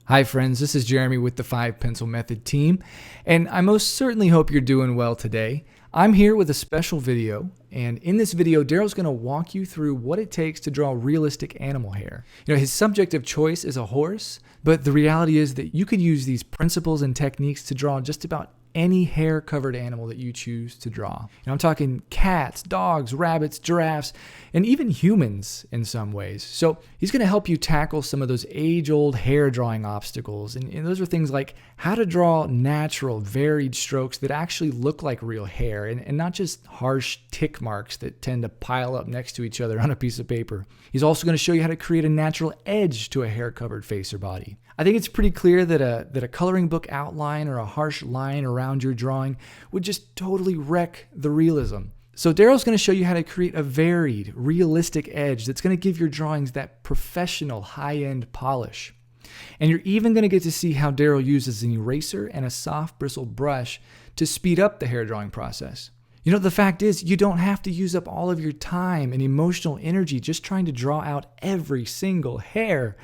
Hi friends, this is Jeremy with the 5 Pencil Method team, and I most certainly hope you're doing well today. I'm here with a special video, and in this video, Darrel's going to walk you through what it takes to draw realistic animal hair. His subject of choice is a horse, but the reality is that you could use these principles and techniques to draw just about any hair-covered animal that you choose to draw. I'm talking cats, dogs, rabbits, giraffes, and even humans in some ways. So he's going to help you tackle some of those age-old hair drawing obstacles. And those are things like how to draw natural, varied strokes that actually look like real hair and not just harsh tick marks that tend to pile up next to each other on a piece of paper. He's also going to show you how to create a natural edge to a hair-covered face or body. I think it's pretty clear that a coloring book outline or a harsh line around your drawing would just totally wreck the realism. So Darrel's going to show you how to create a varied, realistic edge that's going to give your drawings that professional, high-end polish. And you're even going to get to see how Darrel uses an eraser and a soft bristled brush to speed up the hair drawing process. The fact is, you don't have to use up all of your time and emotional energy just trying to draw out every single hair.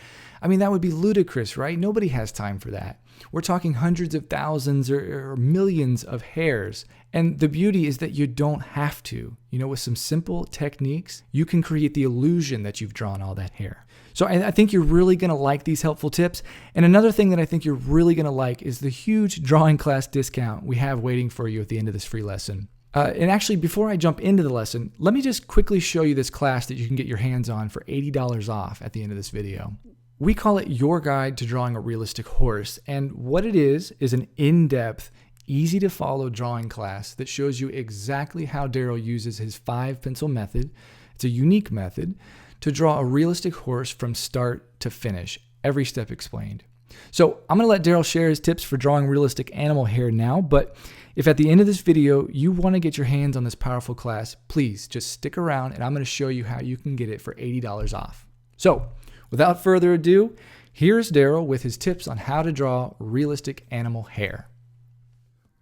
That would be ludicrous, right? Nobody has time for that. We're talking hundreds of thousands or millions of hairs. And the beauty is that you don't have to. With some simple techniques, you can create the illusion that you've drawn all that hair. So I think you're really going to like these helpful tips. And another thing that I think you're really going to like is the huge drawing class discount we have waiting for you at the end of this free lesson. And actually, before I jump into the lesson, let me just quickly show you this class that you can get your hands on for $80 off at the end of this video. We call it Your Guide to Drawing a Realistic Horse, and what it is an in-depth, easy-to-follow drawing class that shows you exactly how Darrel uses his 5 pencil method. It's a unique method to draw a realistic horse from start to finish, every step explained. So I'm going to let Darrel share his tips for drawing realistic animal hair now, but if at the end of this video you want to get your hands on this powerful class, please just stick around and I'm going to show you how you can get it for $80 off. So, without further ado, here's Darrel with his tips on how to draw realistic animal hair.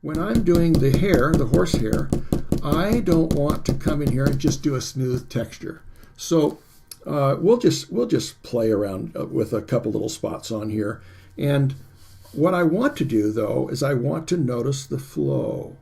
When I'm doing the hair, the horse hair, I don't want to come in here and just do a smooth texture. So we'll just play around with a couple little spots on here. And what I want to do, though, is I want to notice the flow.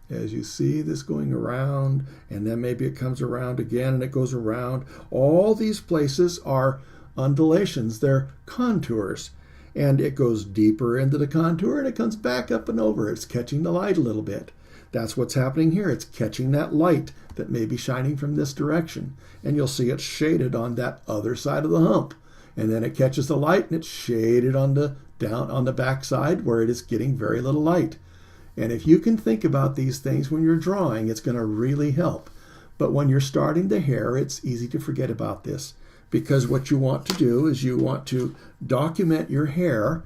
As you see this going around, and then maybe it comes around again and it goes around. All these places are undulations, they're contours, and it goes deeper into the contour and it comes back up and over. It's catching the light a little bit. That's what's happening here. It's catching that light that may be shining from this direction, and you'll see it shaded on that other side of the hump, and then it catches the light and it's shaded down on the back side where it is getting very little light. And if you can think about these things when you're drawing, it's going to really help. But when you're starting the hair, it's easy to forget about this. Because what you want to do is you want to document your hair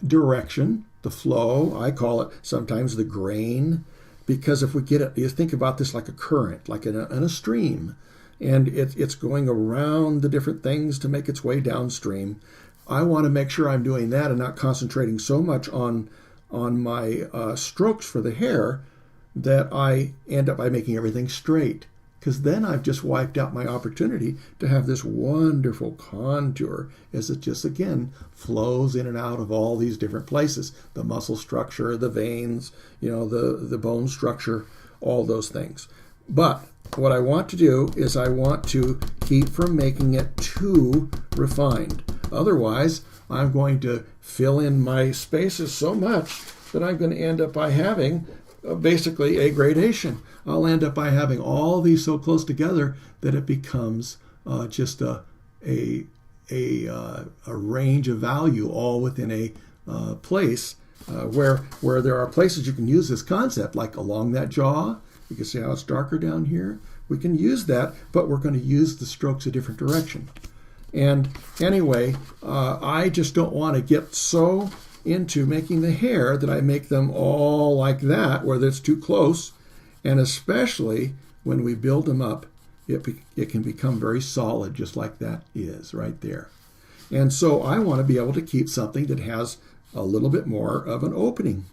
direction, the flow. I call it sometimes the grain, because if we get it, you think about this like a current, like in a stream, and it's going around the different things to make its way downstream. I want to make sure I'm doing that and not concentrating so much on my strokes for the hair that I end up by making everything straight. Because then I've just wiped out my opportunity to have this wonderful contour as it just, again, flows in and out of all these different places. The muscle structure, the veins, the bone structure, all those things. But what I want to do is I want to keep from making it too refined. Otherwise, I'm going to fill in my spaces so much that I'm going to end up by having basically a gradation. I'll end up by having all these so close together that it becomes just a range of value all within a place where there are places you can use this concept, like along that jaw. You can see how it's darker down here. We can use that, but we're going to use the strokes a different direction. And anyway, I just don't want to get so into making the hair that I make them all like that, where it's too close. And especially when we build them up, it can become very solid, just like that is right there. And so I want to be able to keep something that has a little bit more of an opening.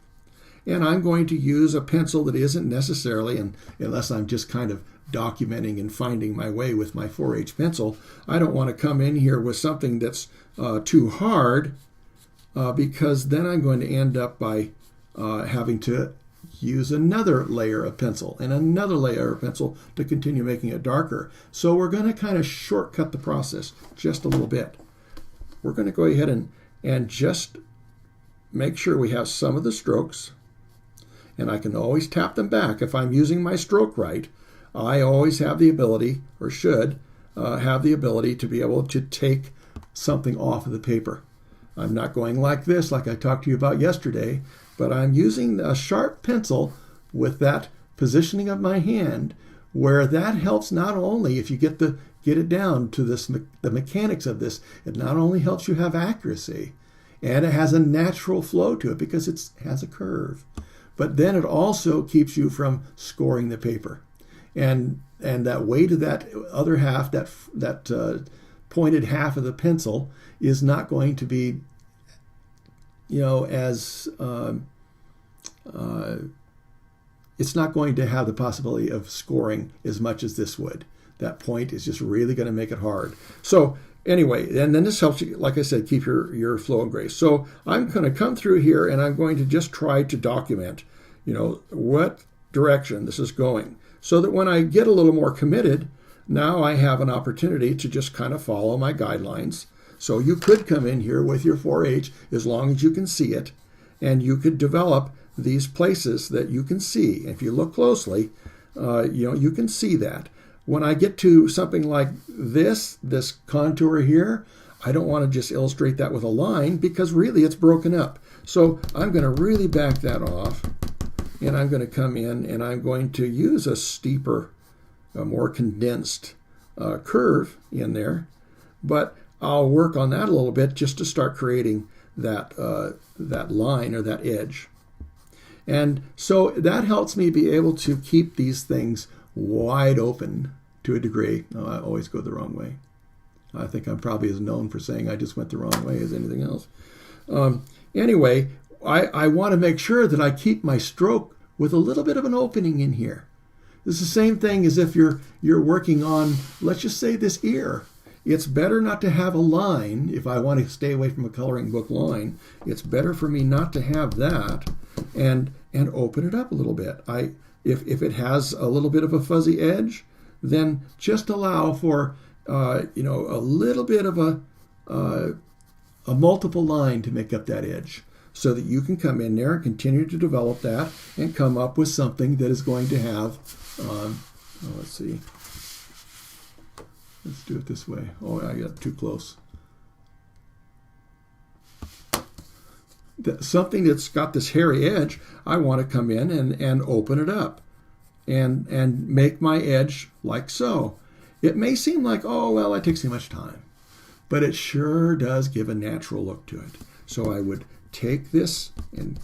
And I'm going to use a pencil that isn't necessarily, and unless I'm just kind of documenting and finding my way with my 4H pencil, I don't want to come in here with something that's too hard because then I'm going to end up by having to use another layer of pencil and another layer of pencil to continue making it darker. So we're going to kind of shortcut the process just a little bit. We're going to go ahead and just make sure we have some of the strokes, and I can always tap them back. If I'm using my stroke right, I always have the ability, or should have the ability, to be able to take something off of the paper. I'm not going like this, like I talked to you about yesterday, but I'm using a sharp pencil with that positioning of my hand, where that helps not only, if you get it down to the mechanics of this, it not only helps you have accuracy, and it has a natural flow to it because it has a curve, but then it also keeps you from scoring the paper. And that weight of that other half, that pointed half of the pencil, is not going to be, as it's not going to have the possibility of scoring as much as this would. That point is just really going to make it hard. So anyway, and then this helps you, like I said, keep your flow and grace. So I'm going to come through here, and I'm going to just try to document, what direction this is going, so that when I get a little more committed, now I have an opportunity to just kind of follow my guidelines. So you could come in here with your 4H as long as you can see it, and you could develop these places that you can see. If you look closely, you can see that. When I get to something like this contour here, I don't want to just illustrate that with a line, because really it's broken up. So I'm going to really back that off, and I'm going to come in and I'm going to use a steeper, a more condensed curve in there. But I'll work on that a little bit just to start creating that line or that edge. And so that helps me be able to keep these things wide open to a degree. Oh, I always go the wrong way. I think I'm probably as known for saying I just went the wrong way as anything else. Anyway, I want to make sure that I keep my stroke with a little bit of an opening in here. It's the same thing as if you're working on, let's just say, this ear. It's better not to have a line. If I want to stay away from a coloring book line, it's better for me not to have that, and open it up a little bit. If it has a little bit of a fuzzy edge, then just allow for a little bit of a multiple line to make up that edge, so that you can come in there and continue to develop that and come up with something that is going to have, let's see. Let's do it this way. Oh, I got too close. Something that's got this hairy edge, I want to come in and open it up and make my edge like so. It may seem like, oh, well, that takes too much time, but it sure does give a natural look to it. So I would take this and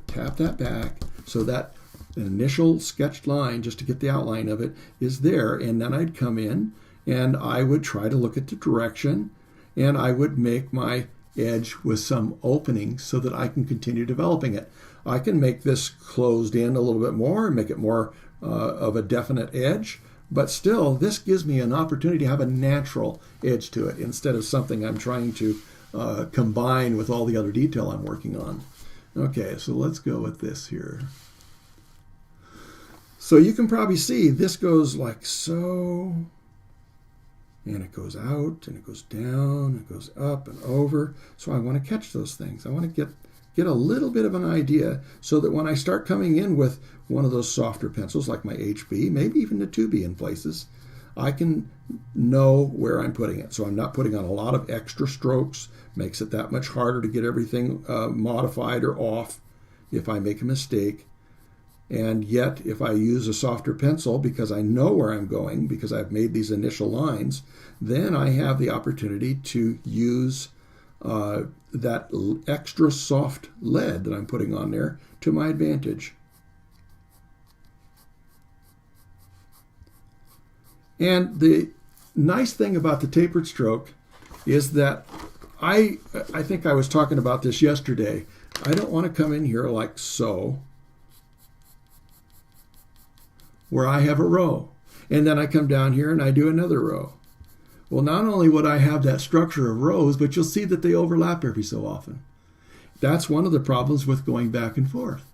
tap that back so that the initial sketched line, just to get the outline of it, is there. And then I'd come in and I would try to look at the direction, and I would make my edge with some opening so that I can continue developing it. I can make this closed in a little bit more and make it more of a definite edge, but still this gives me an opportunity to have a natural edge to it instead of something I'm trying to combine with all the other detail I'm working on. Okay, so let's go with this here. So you can probably see this goes like so, and it goes out, and it goes down, it goes up and over. So I want to catch those things. I want to get a little bit of an idea so that when I start coming in with one of those softer pencils like my HB, maybe even the 2B in places, I can know where I'm putting it. So I'm not putting on a lot of extra strokes. Makes it that much harder to get everything modified or off if I make a mistake. And yet, if I use a softer pencil because I know where I'm going, because I've made these initial lines, then I have the opportunity to use that extra soft lead that I'm putting on there to my advantage. And the nice thing about the tapered stroke is that I think I was talking about this yesterday. I don't want to come in here like so, where I have a row, and then I come down here and I do another row. Well, not only would I have that structure of rows, but you'll see that they overlap every so often. That's one of the problems with going back and forth.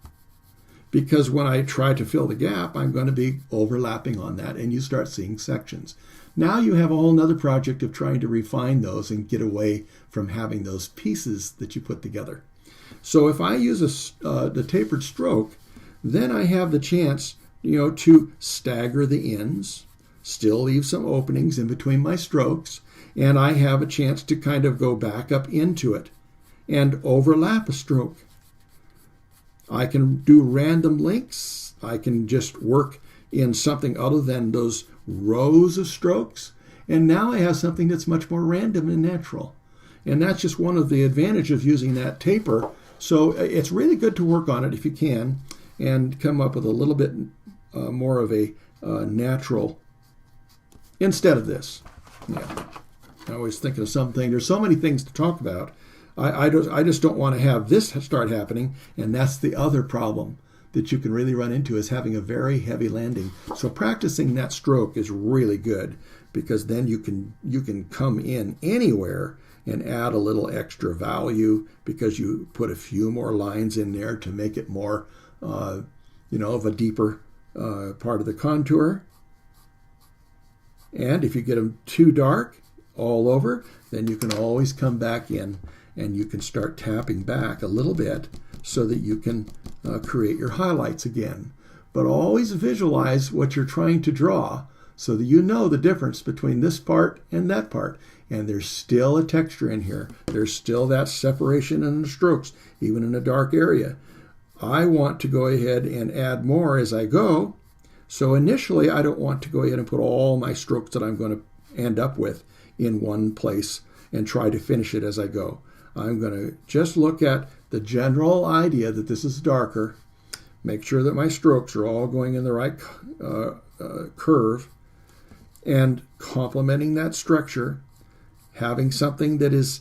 Because when I try to fill the gap, I'm going to be overlapping on that, and you start seeing sections. Now you have a whole other project of trying to refine those and get away from having those pieces that you put together. So if I use the tapered stroke, then I have the chance, to stagger the ends, still leave some openings in between my strokes, and I have a chance to kind of go back up into it and overlap a stroke. I can do random links. I can just work in something other than those rows of strokes. And now I have something that's much more random and natural. And that's just one of the advantages of using that taper. So it's really good to work on it if you can and come up with a little bit more of a natural instead of this. Yeah. I always thinking of something. There's so many things to talk about. I just don't want to have this start happening, and that's the other problem that you can really run into is having a very heavy landing. So practicing that stroke is really good because then you can come in anywhere and add a little extra value because you put a few more lines in there to make it more, of a deeper part of the contour. And if you get them too dark all over, then you can always come back in and you can start tapping back a little bit so that you can create your highlights again. But always visualize what you're trying to draw so that you know the difference between this part and that part. And there's still a texture in here. There's still that separation in the strokes, even in a dark area. I want to go ahead and add more as I go. So initially, I don't want to go ahead and put all my strokes that I'm going to end up with in one place and try to finish it as I go. I'm going to just look at the general idea that this is darker, make sure that my strokes are all going in the right curve, and complementing that structure. Having something that is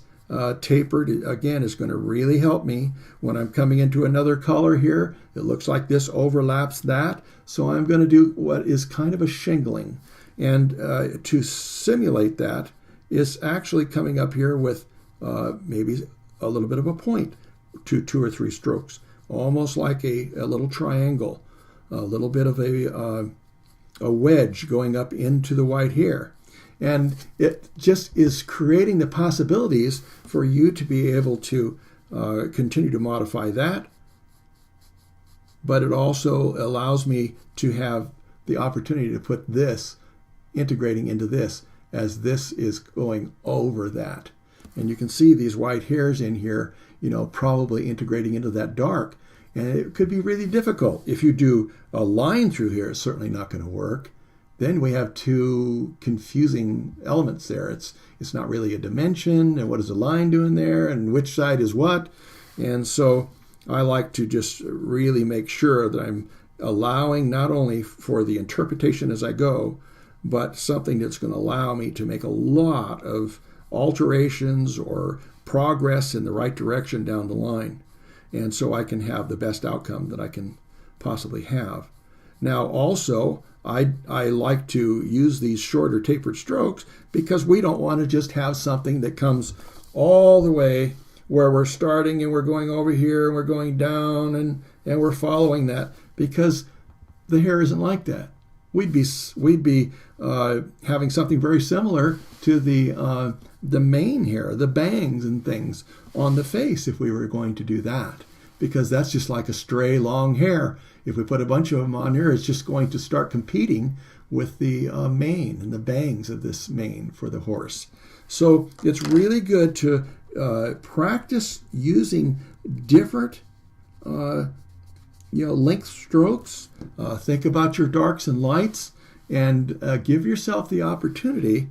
tapered, again, is going to really help me when I'm coming into another color here. It looks like this overlaps that, so I'm going to do what is kind of a shingling. And to simulate that is actually coming up here with maybe a little bit of a point to 2 or 3 strokes, almost like a little triangle, a little bit of a wedge going up into the white hair. And it just is creating the possibilities for you to be able to continue to modify that. But it also allows me to have the opportunity to put this integrating into this as this is going over that. And you can see these white hairs in here, probably integrating into that dark. And it could be really difficult. If you do a line through here, it's certainly not going to work. Then we have 2 confusing elements there. It's not really a dimension, and what is the line doing there, and which side is what. And so I like to just really make sure that I'm allowing not only for the interpretation as I go, but something that's going to allow me to make a lot of alterations or progress in the right direction down the line. And so I can have the best outcome that I can possibly have. Now also, I like to use these shorter tapered strokes because we don't want to just have something that comes all the way where we're starting and we're going over here and we're going down and we're following that, because the hair isn't like that. We'd be having something very similar to the mane hair, the bangs and things on the face if we were going to do that, because that's just like a stray long hair. If we put a bunch of them on here, it's just going to start competing with the mane and the bangs of this mane for the horse. So it's really good to practice using different length strokes. Think about your darks and lights, and give yourself the opportunity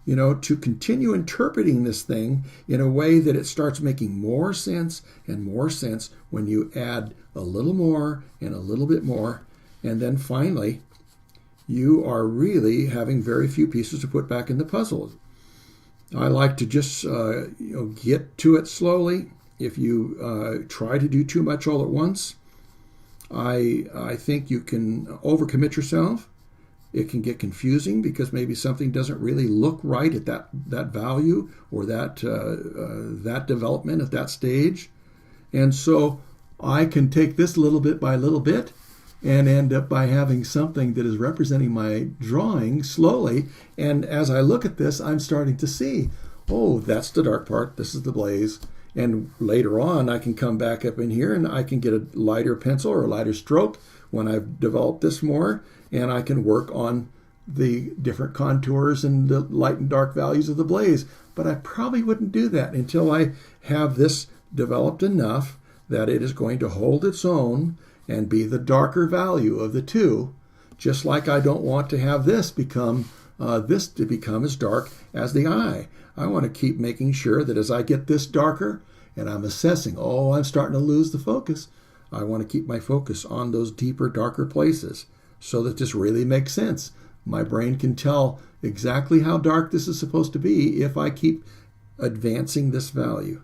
to continue interpreting this thing in a way that it starts making more sense and more sense when you add a little more and a little bit more. And then finally, you are really having very few pieces to put back in the puzzle. I like to just get to it slowly. If you try to do too much all at once, I think you can overcommit yourself It can get confusing because maybe something doesn't really look right at that value or that development at that stage. And so I can take this little bit by little bit and end up by having something that is representing my drawing slowly. And as I look at this, I'm starting to see, oh, that's the dark part, this is the blaze. And later on, I can come back up in here and I can get a lighter pencil or a lighter stroke when I've developed this more, and I can work on the different contours and the light and dark values of the blaze. But I probably wouldn't do that until I have this developed enough that it is going to hold its own and be the darker value of the two, just like I don't want to have this become as dark as the eye. I want to keep making sure that as I get this darker and I'm assessing, oh, I'm starting to lose the focus, I want to keep my focus on those deeper, darker places so that this really makes sense. My brain can tell exactly how dark this is supposed to be if I keep advancing this value.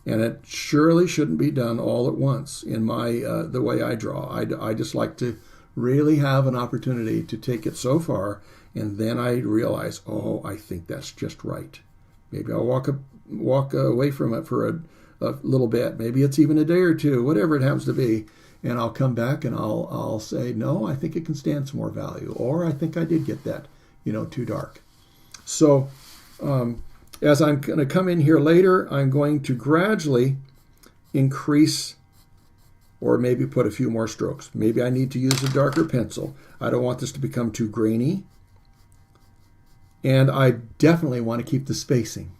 And it surely shouldn't be done all at once in my the way I draw. I just like to really have an opportunity to take it so far, and then I realize, oh, I think that's just right. Maybe I'll walk away from it for a little bit. Maybe it's even a day or two, whatever it happens to be, and I'll come back and I'll say, no, I think it can stand some more value, or I think I did get that, too dark. So as I'm going to come in here later, I'm going to gradually increase or maybe put a few more strokes. Maybe I need to use a darker pencil. I don't want this to become too grainy. And I definitely want to keep the spacing.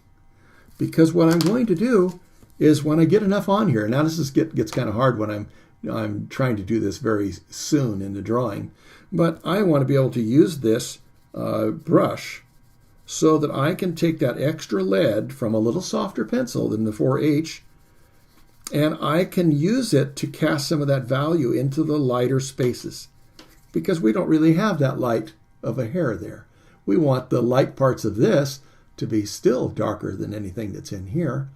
Because what I'm going to do is when I get enough on here, now this gets kind of hard when I'm trying to do this very soon in the drawing, but I want to be able to use this brush so that I can take that extra lead from a little softer pencil than the 4H, and I can use it to cast some of that value into the lighter spaces, because we don't really have that light of a hair there. We want the light parts of this to be still darker than anything that's in here.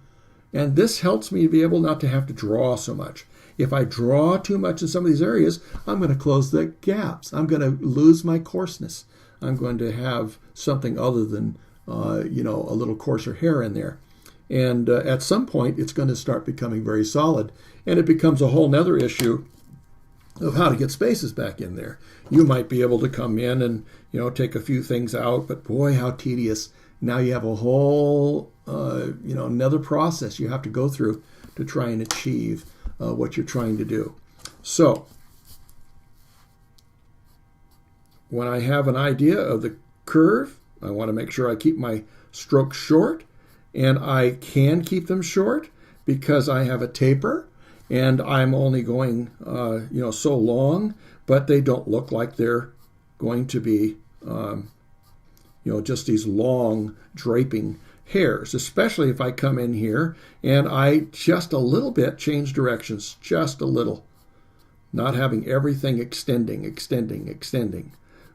And this helps me to be able not to have to draw so much. If I draw too much in some of these areas, I'm going to close the gaps. I'm going to lose my coarseness. I'm going to have something other than, a little coarser hair in there. And at some point, it's going to start becoming very solid. And it becomes a whole nother issue of how to get spaces back in there. You might be able to come in and, take a few things out, but boy, how tedious. Now you have a whole, another process you have to go through to try and achieve what you're trying to do. So, when I have an idea of the curve, I want to make sure I keep my strokes short, and I can keep them short because I have a taper, and I'm only going, so long, but they don't look like they're going to be, just these long draping hairs, especially if I come in here and I just a little bit change directions, just a little, not having everything extending.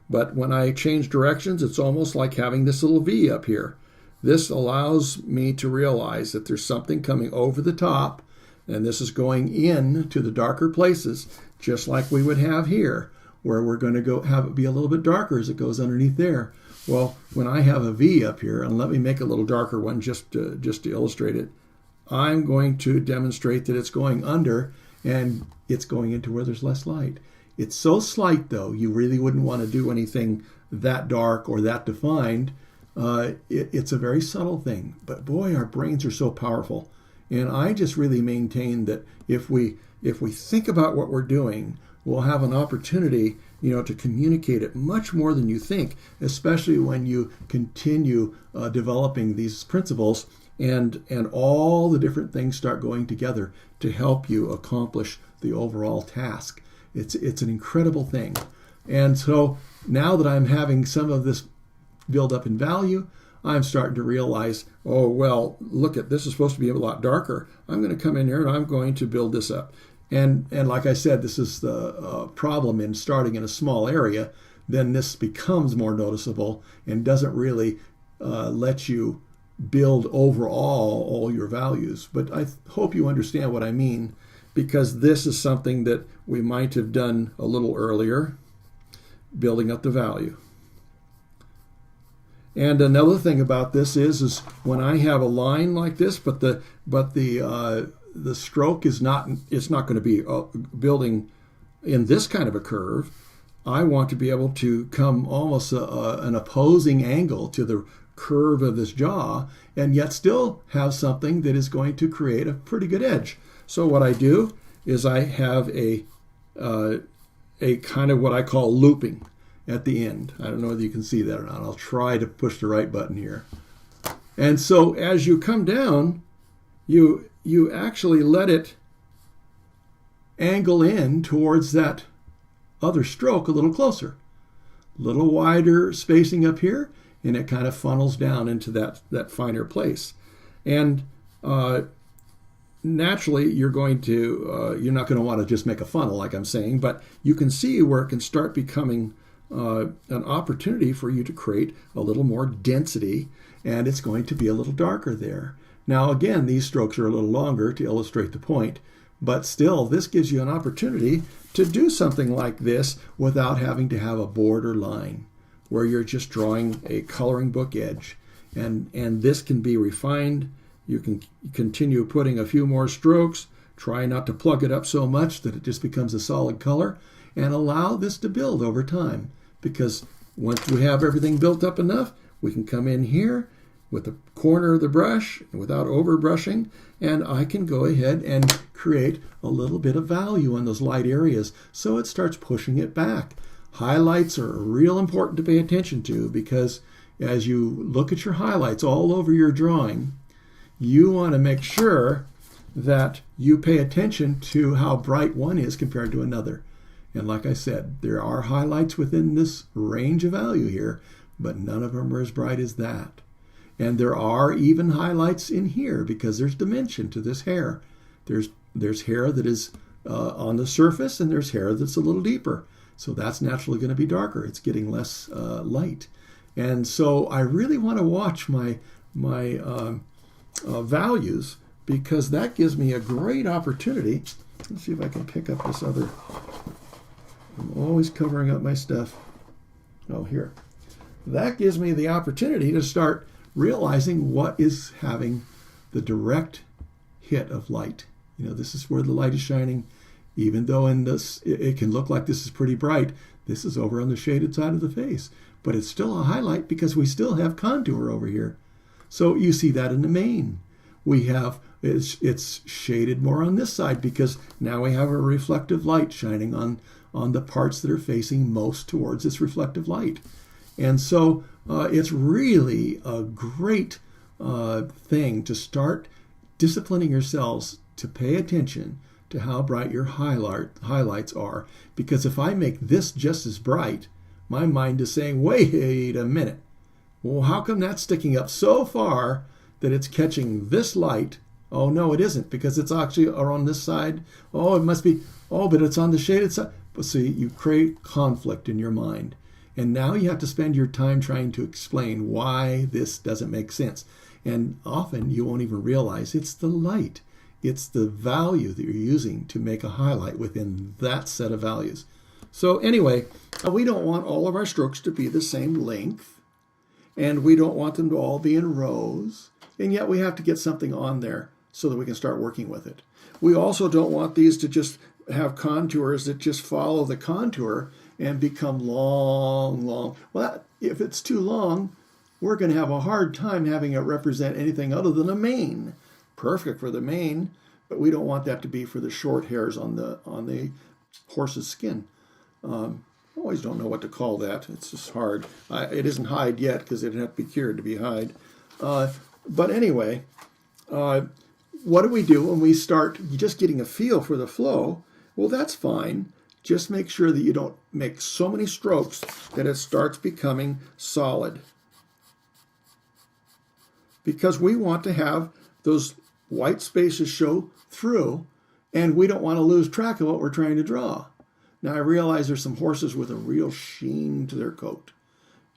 But when I change directions, it's almost like having this little V up here. This allows me to realize that there's something coming over the top, and this is going in to the darker places, just like we would have here, where we're going to go have it be a little bit darker as it goes underneath there. Well, when I have a V up here, and let me make a little darker one just to illustrate it, I'm going to demonstrate that it's going under, and it's going into where there's less light. It's so slight, though, you really wouldn't want to do anything that dark or that defined. It's a very subtle thing, but boy, our brains are so powerful. And I just really maintain that if we think about what we're doing, we'll have an opportunity, to communicate it much more than you think, especially when you continue developing these principles and all the different things start going together to help you accomplish the overall task. It's an incredible thing. And so now that I'm having some of this build up in value, I'm starting to realize, oh, well, look at this is supposed to be a lot darker. I'm going to come in here and I'm going to build this up. And like I said, this is the problem in starting in a small area. Then this becomes more noticeable and doesn't really let you build overall all your values. But I hope you understand what I mean, because this is something that we might have done a little earlier. building up the value. And another thing about this is when I have a line like this, but the stroke is not, it's not going to be building in this kind of a curve. I want to be able to come almost an opposing angle to the curve of this jaw, and yet still have something that is going to create a pretty good edge. So what I do is I have a kind of what I call looping at the end. I don't know whether you can see that or not. I'll try to push the right button here. And so as you come down, you actually let it angle in towards that other stroke a little closer. A little wider spacing up here, and it kind of funnels down into that finer place. And naturally, you're not going to want to just make a funnel like I'm saying, but you can see where it can start becoming an opportunity for you to create a little more density, and it's going to be a little darker there. Now, again, these strokes are a little longer to illustrate the point, but still, this gives you an opportunity to do something like this without having to have a border line, where you're just drawing a coloring book edge. And this can be refined. You can continue putting a few more strokes, try not to plug it up so much that it just becomes a solid color, and allow this to build over time. Because once we have everything built up enough, we can come in here with the corner of the brush without overbrushing, and I can go ahead and create a little bit of value in those light areas so it starts pushing it back. Highlights are real important to pay attention to, because as you look at your highlights all over your drawing, you want to make sure that you pay attention to how bright one is compared to another. And like I said, there are highlights within this range of value here, but none of them are as bright as that. And there are even highlights in here because there's dimension to this hair. There's hair that is on the surface, and there's hair that's a little deeper. So that's naturally going to be darker. It's getting less light. And so I really want to watch my values, because that gives me a great opportunity. Let's see if I can pick up this other. I'm always covering up my stuff. Oh, here. That gives me the opportunity to start realizing what is having the direct hit of light. This is where the light is shining. Even though in this, it can look like this is pretty bright, this is over on the shaded side of the face. But it's still a highlight because we still have contour over here. So you see that in the mane. We have, it's shaded more on this side because now we have a reflective light shining on the parts that are facing most towards this reflective light. And so it's really a great thing to start disciplining yourselves to pay attention to how bright your highlights are. Because if I make this just as bright, my mind is saying, wait a minute. Well, how come that's sticking up so far that it's catching this light? Oh, no, it isn't, because it's actually on this side. Oh, it must be, but it's on the shaded side. But see, you create conflict in your mind. And now you have to spend your time trying to explain why this doesn't make sense. And often you won't even realize it's the light. It's the value that you're using to make a highlight within that set of values. So anyway, we don't want all of our strokes to be the same length, and we don't want them to all be in rows, and yet we have to get something on there so that we can start working with it. We also don't want these to just have contours that just follow the contour and become long. Well, if it's too long, we're going to have a hard time having it represent anything other than a mane. Perfect for the mane, but we don't want that to be for the short hairs on the horse's skin. I always don't know what to call that. It's just hard. It isn't hide yet because it'd have to be cured to be hide. But anyway, what do we do when we start just getting a feel for the flow? Well, that's fine. Just make sure that you don't make so many strokes that it starts becoming solid. Because we want to have those white spaces show through, and we don't want to lose track of what we're trying to draw. Now, I realize there's some horses with a real sheen to their coat,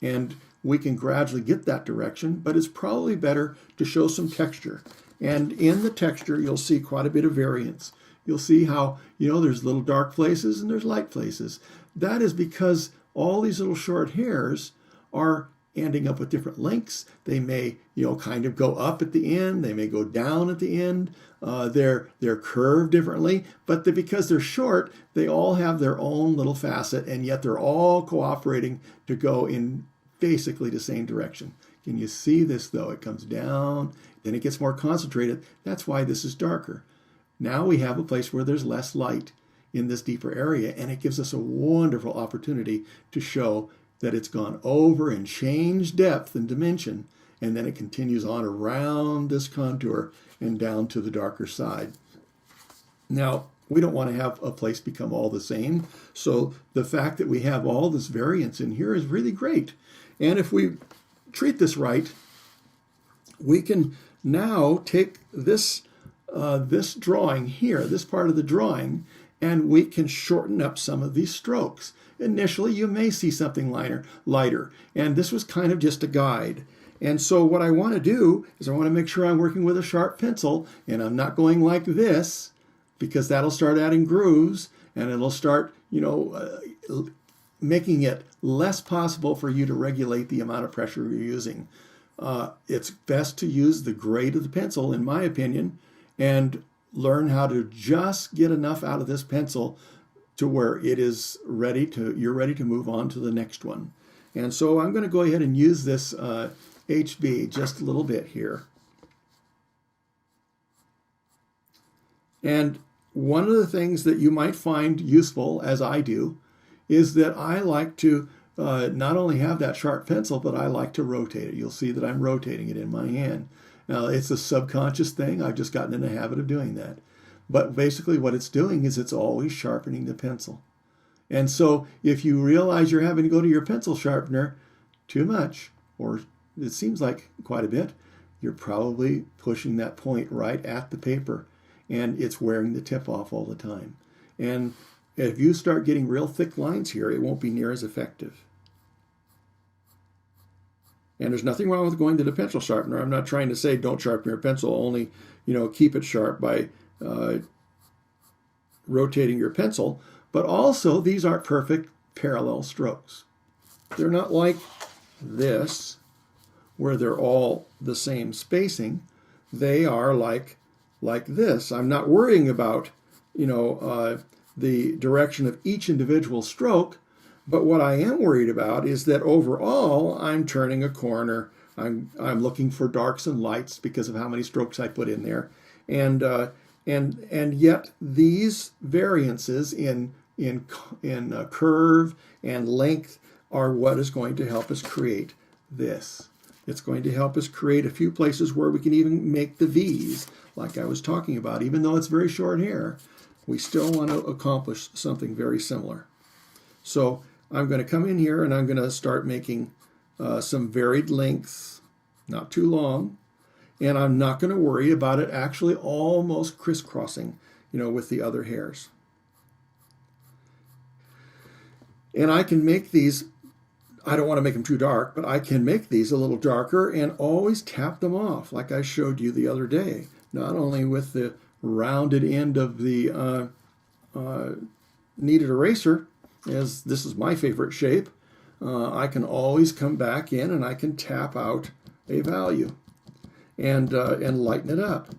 and we can gradually get that direction, but it's probably better to show some texture. And in the texture, you'll see quite a bit of variance. You'll see how, there's little dark places and there's light places. That is because all these little short hairs are ending up with different lengths. They may, kind of go up at the end. They may go down at the end. They're curved differently, but because they're short, they all have their own little facet, and yet they're all cooperating to go in basically the same direction. Can you see this though? It comes down, then it gets more concentrated. That's why this is darker. Now we have a place where there's less light in this deeper area, and it gives us a wonderful opportunity to show that it's gone over and changed depth and dimension, and then it continues on around this contour and down to the darker side. Now, we don't want to have a place become all the same, so the fact that we have all this variance in here is really great. And if we treat this right, we can now take this drawing here, this part of the drawing, and we can shorten up some of these strokes. Initially, you may see something lighter, and this was kind of just a guide. And so what I want to do is I want to make sure I'm working with a sharp pencil, and I'm not going like this, because that'll start adding grooves, and it'll start, making it less possible for you to regulate the amount of pressure you're using. It's best to use the grade of the pencil, in my opinion, and learn how to just get enough out of this pencil to where it is you're ready to move on to the next one. And so I'm going to go ahead and use this HB just a little bit here. And one of the things that you might find useful, as I do, is that I like to not only have that sharp pencil, but I like to rotate it. You'll see that I'm rotating it in my hand. Now, it's a subconscious thing. I've just gotten in the habit of doing that. But basically what it's doing is it's always sharpening the pencil. And so if you realize you're having to go to your pencil sharpener too much, or it seems like quite a bit, you're probably pushing that point right at the paper, and it's wearing the tip off all the time. And if you start getting real thick lines here, it won't be near as effective. And there's nothing wrong with going to the pencil sharpener. I'm not trying to say don't sharpen your pencil, only keep it sharp by rotating your pencil. But also, these aren't perfect parallel strokes. They're not like this, where they're all the same spacing. They are like this. I'm not worrying about the direction of each individual stroke, but what I am worried about is that overall I'm turning a corner. I'm looking for darks and lights because of how many strokes I put in there, and yet these variances in curve and length are what is going to help us create this. It's going to help us create a few places where we can even make the V's, like I was talking about. Even though it's very short hair, we still want to accomplish something very similar. So I'm going to come in here and I'm going to start making some varied lengths, not too long, and I'm not going to worry about it actually almost crisscrossing, with the other hairs. And I can make these, I don't want to make them too dark, but I can make these a little darker and always tap them off like I showed you the other day, not only with the rounded end of the kneaded eraser, as this is my favorite shape. I can always come back in and I can tap out a value and lighten it up,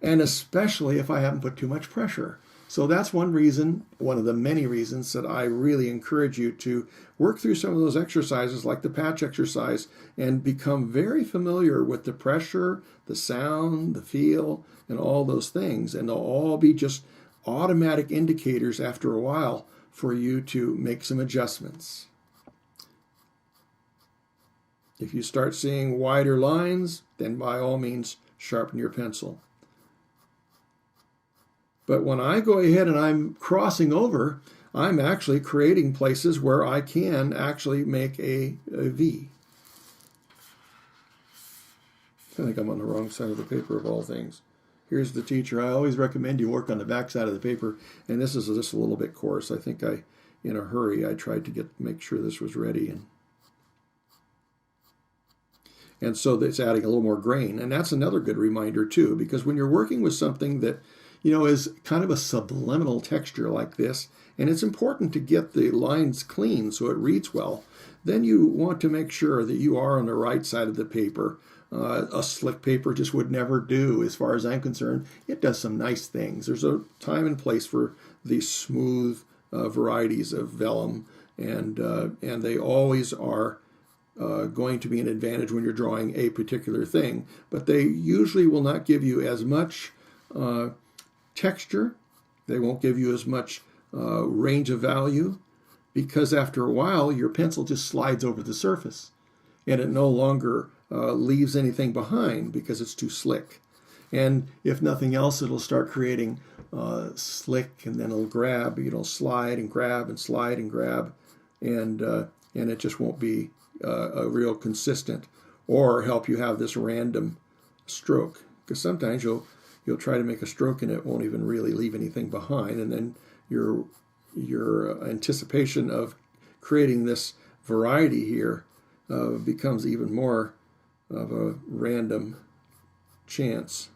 and especially if I haven't put too much pressure. So that's one reason, one of the many reasons that I really encourage you to work through some of those exercises like the patch exercise and become very familiar with the pressure, the sound, the feel, and all those things. And they'll all be just automatic indicators after a while for you to make some adjustments. If you start seeing wider lines, then by all means sharpen your pencil. But when I go ahead and I'm crossing over, I'm actually creating places where I can actually make a V. I think I'm on the wrong side of the paper of all things. Here's the teacher. I always recommend you work on the back side of the paper, and this is just a little bit coarse. I think in a hurry, I tried to make sure this was ready, and so it's adding a little more grain. And that's another good reminder too, because when you're working with something that is kind of a subliminal texture like this, And it's important to get the lines clean so it reads well. Then you want to make sure that you are on the right side of the paper. A slick paper just would never do as far as I'm concerned. It does some nice things. There's a time and place for these smooth varieties of vellum, and they always are going to be an advantage when you're drawing a particular thing. But they usually will not give you as much texture. They won't give you as much range of value, because after a while your pencil just slides over the surface and it no longer leaves anything behind because it's too slick. And if nothing else, it'll start creating slick, and then it'll grab, slide and grab and slide and grab, and it just won't be a real consistent or help you have this random stroke. Because sometimes you'll try to make a stroke and it won't even really leave anything behind, and then your anticipation of creating this variety here becomes even more of a random chance.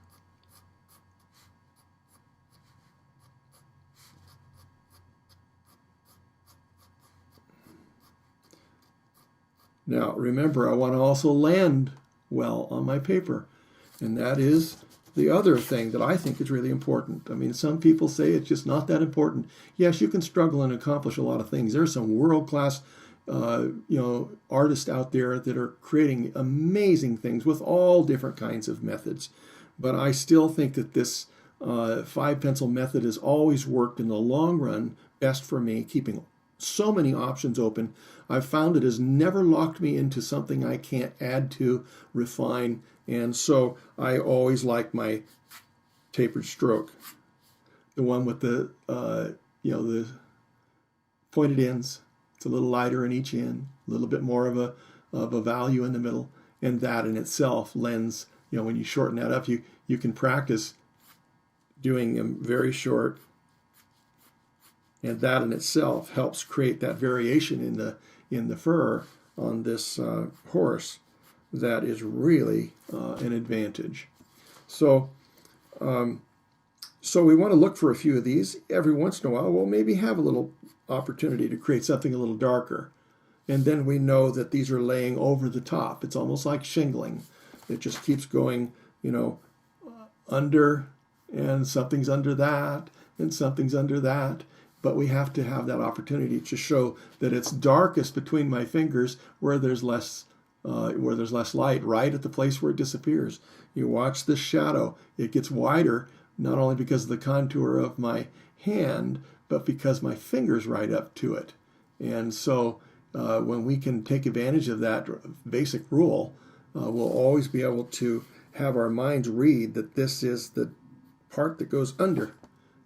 Now remember, I want to also land well on my paper, and that is the other thing that I think is really important. I mean, some people say it's just not that important. Yes, you can struggle and accomplish a lot of things. There's some world-class artists out there that are creating amazing things with all different kinds of methods. But I still think that this 5-pencil method has always worked in the long run best for me, keeping so many options open. I've found it has never locked me into something I can't add to, refine, and so I always like my tapered stroke, the one with the the pointed ends. It's a little lighter in each end, a little bit more of a value in the middle, and that in itself lends. When you shorten that up, you can practice doing them very short, and that in itself helps create that variation in the fur on this horse. That is really an advantage. So we want to look for a few of these. Every once in a while, we'll maybe have a little opportunity to create something a little darker. And then we know that these are laying over the top. It's almost like shingling. It just keeps going, under, and something's under that, and something's under that. But we have to have that opportunity to show that it's darkest between my fingers where there's less light, right at the place where it disappears. You watch this shadow. It gets wider, not only because of the contour of my hand, but because my finger's right up to it. And so when we can take advantage of that basic rule, we'll always be able to have our minds read that this is the part that goes under,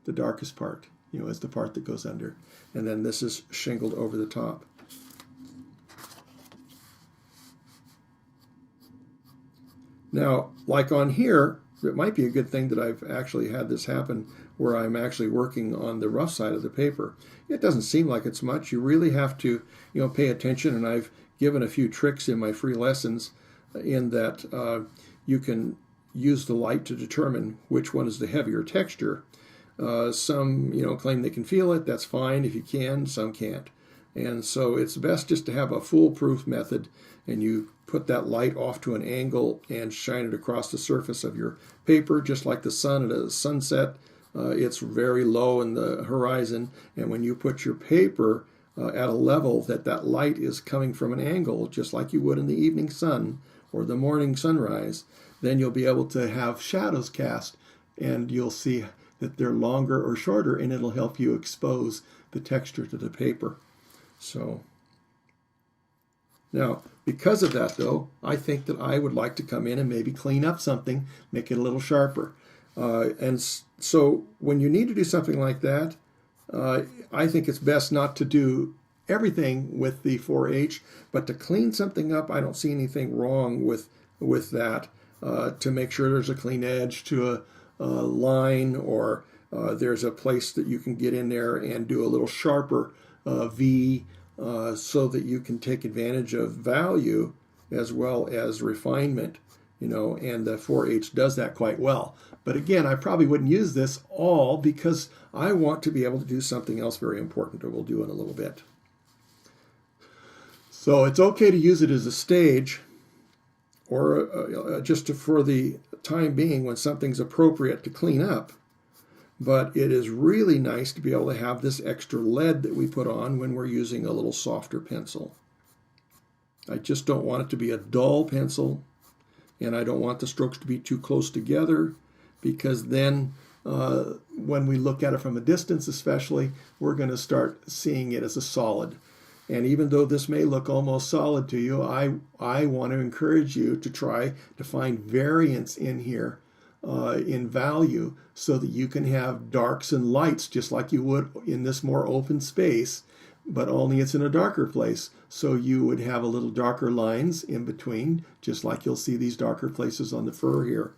the darkest part, is the part that goes under. And then this is shingled over the top. Now, like on here, it might be a good thing that I've actually had this happen where I'm actually working on the rough side of the paper. It doesn't seem like it's much. You really have to, pay attention, and I've given a few tricks in my free lessons in that you can use the light to determine which one is the heavier texture. Some, claim they can feel it. That's fine if you can. Some can't. And so it's best just to have a foolproof method, and you put that light off to an angle and shine it across the surface of your paper, just like the sun at a sunset. It's very low in the horizon, and when you put your paper at a level that light is coming from an angle, just like you would in the evening sun or the morning sunrise, then you'll be able to have shadows cast, and you'll see that they're longer or shorter, and it'll help you expose the texture to the paper. So now, because of that, though, I think that I would like to come in and maybe clean up something, make it a little sharper. And so when you need to do something like that, I think it's best not to do everything with the 4H, but to clean something up. I don't see anything wrong with that, to make sure there's a clean edge to a line, or there's a place that you can get in there and do a little sharper V, so that you can take advantage of value as well as refinement, and the 4H does that quite well. But again, I probably wouldn't use this all because I want to be able to do something else very important that we'll do in a little bit. So it's okay to use it as a stage or just for the time being when something's appropriate to clean up. But it is really nice to be able to have this extra lead that we put on when we're using a little softer pencil. I just don't want it to be a dull pencil, and I don't want the strokes to be too close together, because then when we look at it from a distance especially, we're going to start seeing it as a solid. And even though this may look almost solid to you, I want to encourage you to try to find variance in here in value so that you can have darks and lights just like you would in this more open space, but only it's in a darker place. So you would have a little darker lines in between, just like you'll see these darker places on the fur here.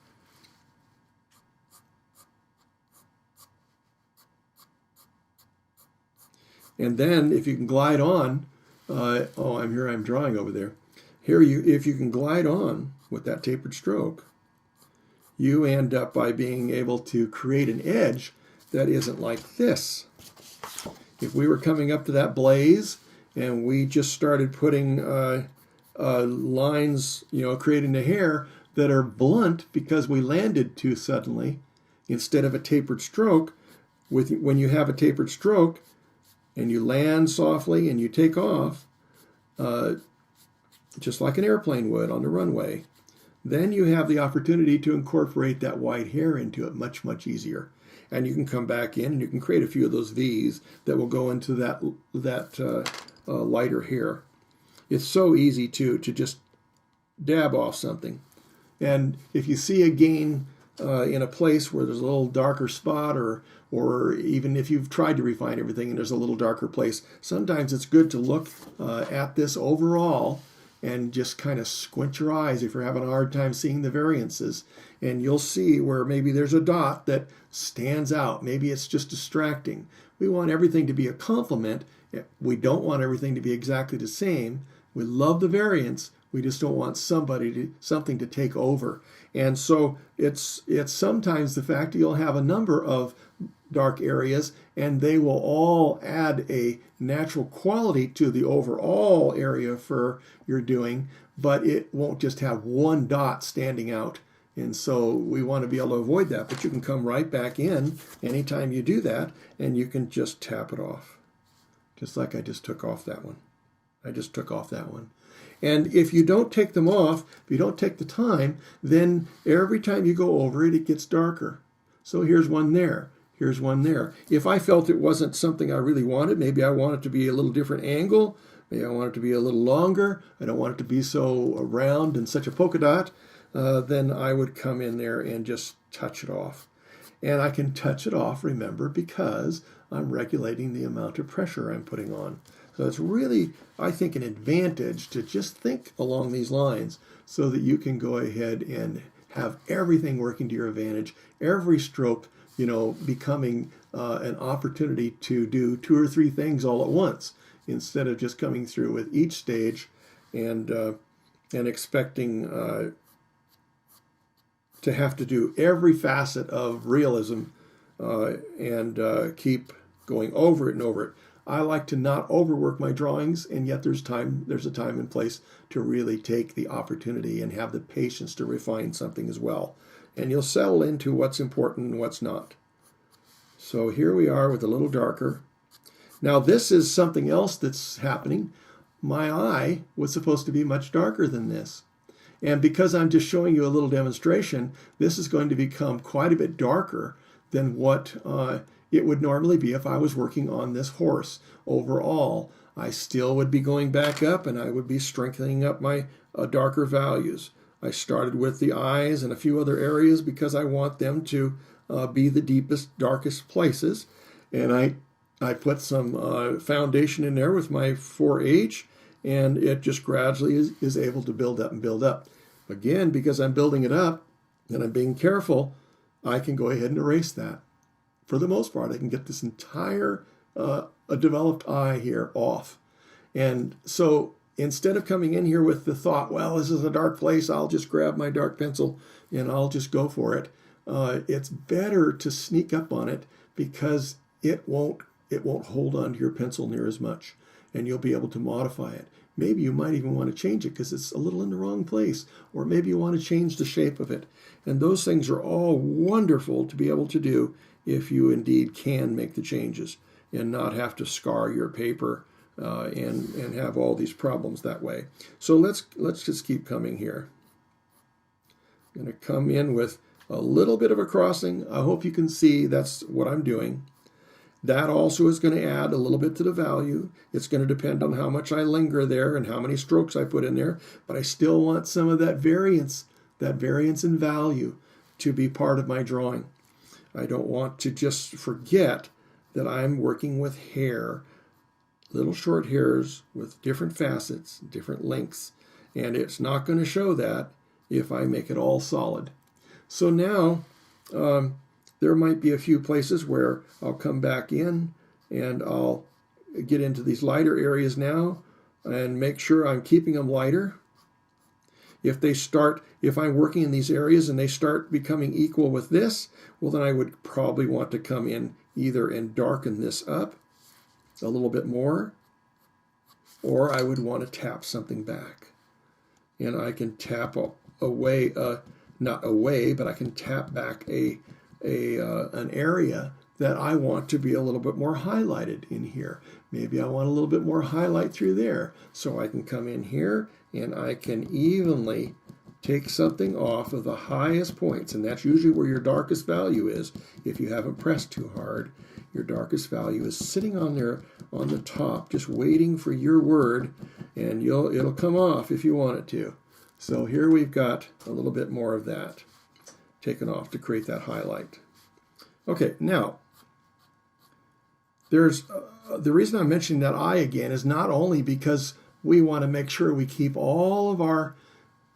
And then if you can glide on, I'm drawing over there. If you can glide on with that tapered stroke, you end up by being able to create an edge that isn't like this. If we were coming up to that blaze and we just started putting lines, creating the hair that are blunt because we landed too suddenly, instead of a tapered stroke, when you have a tapered stroke, and you land softly and you take off, just like an airplane would on the runway, then you have the opportunity to incorporate that white hair into it much, much easier. And you can come back in and you can create a few of those V's that will go into that lighter hair. It's so easy to just dab off something. And if you see a gain in a place where there's a little darker spot, or even if you've tried to refine everything and there's a little darker place, sometimes it's good to look at this overall and just kind of squint your eyes if you're having a hard time seeing the variances. And you'll see where maybe there's a dot that stands out. Maybe it's just distracting. We want everything to be a complement. We don't want everything to be exactly the same. We love the variance. We just don't want something to take over. And so it's sometimes the fact that you'll have a number of dark areas and they will all add a natural quality to the overall area of fur you're doing, but it won't just have one dot standing out. And so we want to be able to avoid that. But you can come right back in anytime you do that and you can just tap it off. Just like I just took off that one. And if you don't take them off, if you don't take the time, then every time you go over it, it gets darker. So here's one there. Here's one there. If I felt it wasn't something I really wanted, maybe I want it to be a little different angle, maybe I want it to be a little longer, I don't want it to be so round and such a polka dot, then I would come in there and just touch it off. And I can touch it off, remember, because I'm regulating the amount of pressure I'm putting on. So it's really, I think, an advantage to just think along these lines so that you can go ahead and have everything working to your advantage, every stroke, becoming an opportunity to do 2 or 3 things all at once, instead of just coming through with each stage and expecting to have to do every facet of realism and keep going over it and over it. I like to not overwork my drawings, and yet there's a time and place to really take the opportunity and have the patience to refine something as well. And you'll settle into what's important and what's not. So here we are with a little darker. Now this is something else that's happening. My eye was supposed to be much darker than this. And because I'm just showing you a little demonstration, this is going to become quite a bit darker than what it would normally be if I was working on this horse. Overall, I still would be going back up and I would be strengthening up my darker values. I started with the eyes and a few other areas because I want them to be the deepest, darkest places. And I put some foundation in there with my 4H, and it just gradually is able to build up and build up. Again, because I'm building it up and I'm being careful, I can go ahead and erase that. For the most part, I can get this entire developed eye here off. And so instead of coming in here with the thought, well, this is a dark place, I'll just grab my dark pencil and I'll just go for it, it's better to sneak up on it because it won't hold on to your pencil near as much, and you'll be able to modify it. Maybe you might even want to change it because it's a little in the wrong place, or maybe you want to change the shape of it. And those things are all wonderful to be able to do if you indeed can make the changes and not have to scar your paper and have all these problems that way. So let's just keep coming here. I'm going to come in with a little bit of a crossing. I hope you can see that's what I'm doing. That also is going to add a little bit to the value. It's going to depend on how much I linger there and how many strokes I put in there, but I still want some of that variance in value to be part of my drawing. I don't want to just forget that I'm working with hair, little short hairs with different facets, different lengths, and it's not going to show that if I make it all solid. So now, there might be a few places where I'll come back in and I'll get into these lighter areas now and make sure I'm keeping them lighter. If I'm working in these areas and they start becoming equal with this, well, then I would probably want to come in either and darken this up a little bit more, or I would want to tap something back. And I can tap away, not away, but I can tap back an area that I want to be a little bit more highlighted in here. Maybe I want a little bit more highlight through there. So I can come in here and I can evenly take something off of the highest points, and that's usually where your darkest value is. If you haven't pressed too hard, your darkest value is sitting on there on the top, just waiting for your word, and it'll come off if you want it to. So here we've got a little bit more of that taken off to create that highlight. Okay, now, there's the reason I'm mentioning that eye again is not only because we want to make sure we keep all of our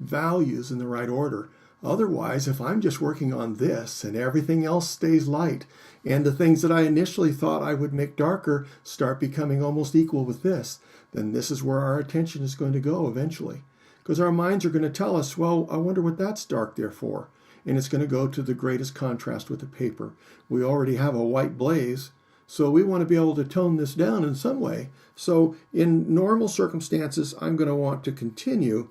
values in the right order. Otherwise, if I'm just working on this and everything else stays light, and the things that I initially thought I would make darker start becoming almost equal with this, then this is where our attention is going to go eventually. Because our minds are going to tell us, well, I wonder what that's dark there for. And it's going to go to the greatest contrast with the paper. We already have a white blaze, so we want to be able to tone this down in some way. So in normal circumstances, I'm going to want to continue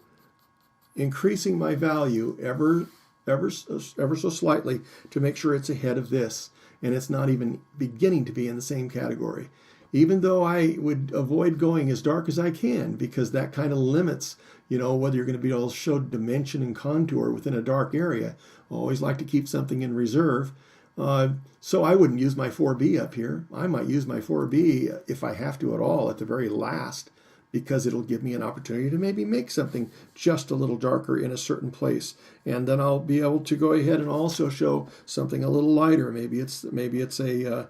increasing my value ever so slightly to make sure it's ahead of this, and it's not even beginning to be in the same category. Even though I would avoid going as dark as I can, because that kind of limits, whether you're going to be able to show dimension and contour within a dark area. I always like to keep something in reserve. So I wouldn't use my 4B up here. I might use my 4B if I have to at all at the very last, because it'll give me an opportunity to maybe make something just a little darker in a certain place. And then I'll be able to go ahead and also show something a little lighter. Maybe it's a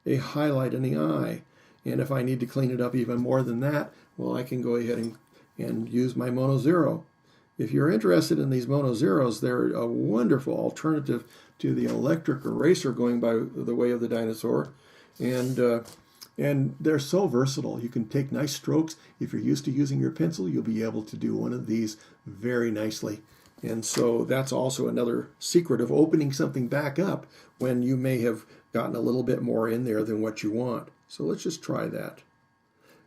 highlight in the eye. And if I need to clean it up even more than that, well, I can go ahead and use my Mono Zero. If you're interested in these Mono Zeros, they're a wonderful alternative to the electric eraser going by the way of the dinosaur. And they're so versatile. You can take nice strokes. If you're used to using your pencil, you'll be able to do one of these very nicely. And so that's also another secret of opening something back up when you may have gotten a little bit more in there than what you want. So let's just try that.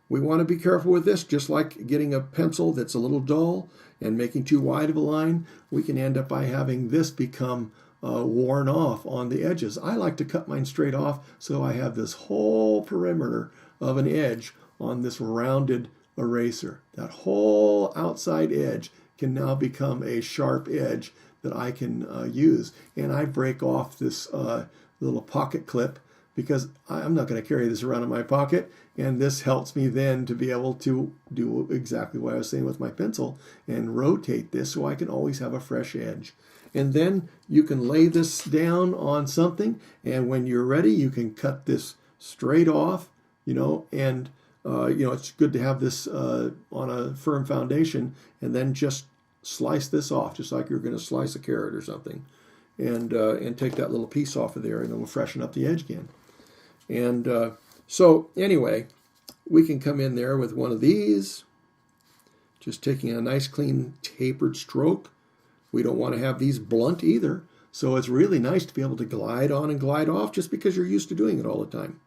We want to be careful with this, just like getting a pencil that's a little dull and making too wide of a line. We can end up by having this become worn off on the edges. I like to cut mine straight off so I have this whole perimeter of an edge on this rounded eraser. That whole outside edge can now become a sharp edge that I can use. And I break off this little pocket clip because I'm not going to carry this around in my pocket, and this helps me then to be able to do exactly what I was saying with my pencil and rotate this so I can always have a fresh edge. And then you can lay this down on something, and when you're ready, you can cut this straight off, and it's good to have this on a firm foundation, and then just slice this off, just like you're going to slice a carrot or something, and take that little piece off of there, and then we'll freshen up the edge again. And so anyway, we can come in there with one of these, just taking a nice clean tapered stroke. We don't want to have these blunt either. So it's really nice to be able to glide on and glide off just because you're used to doing it all the time.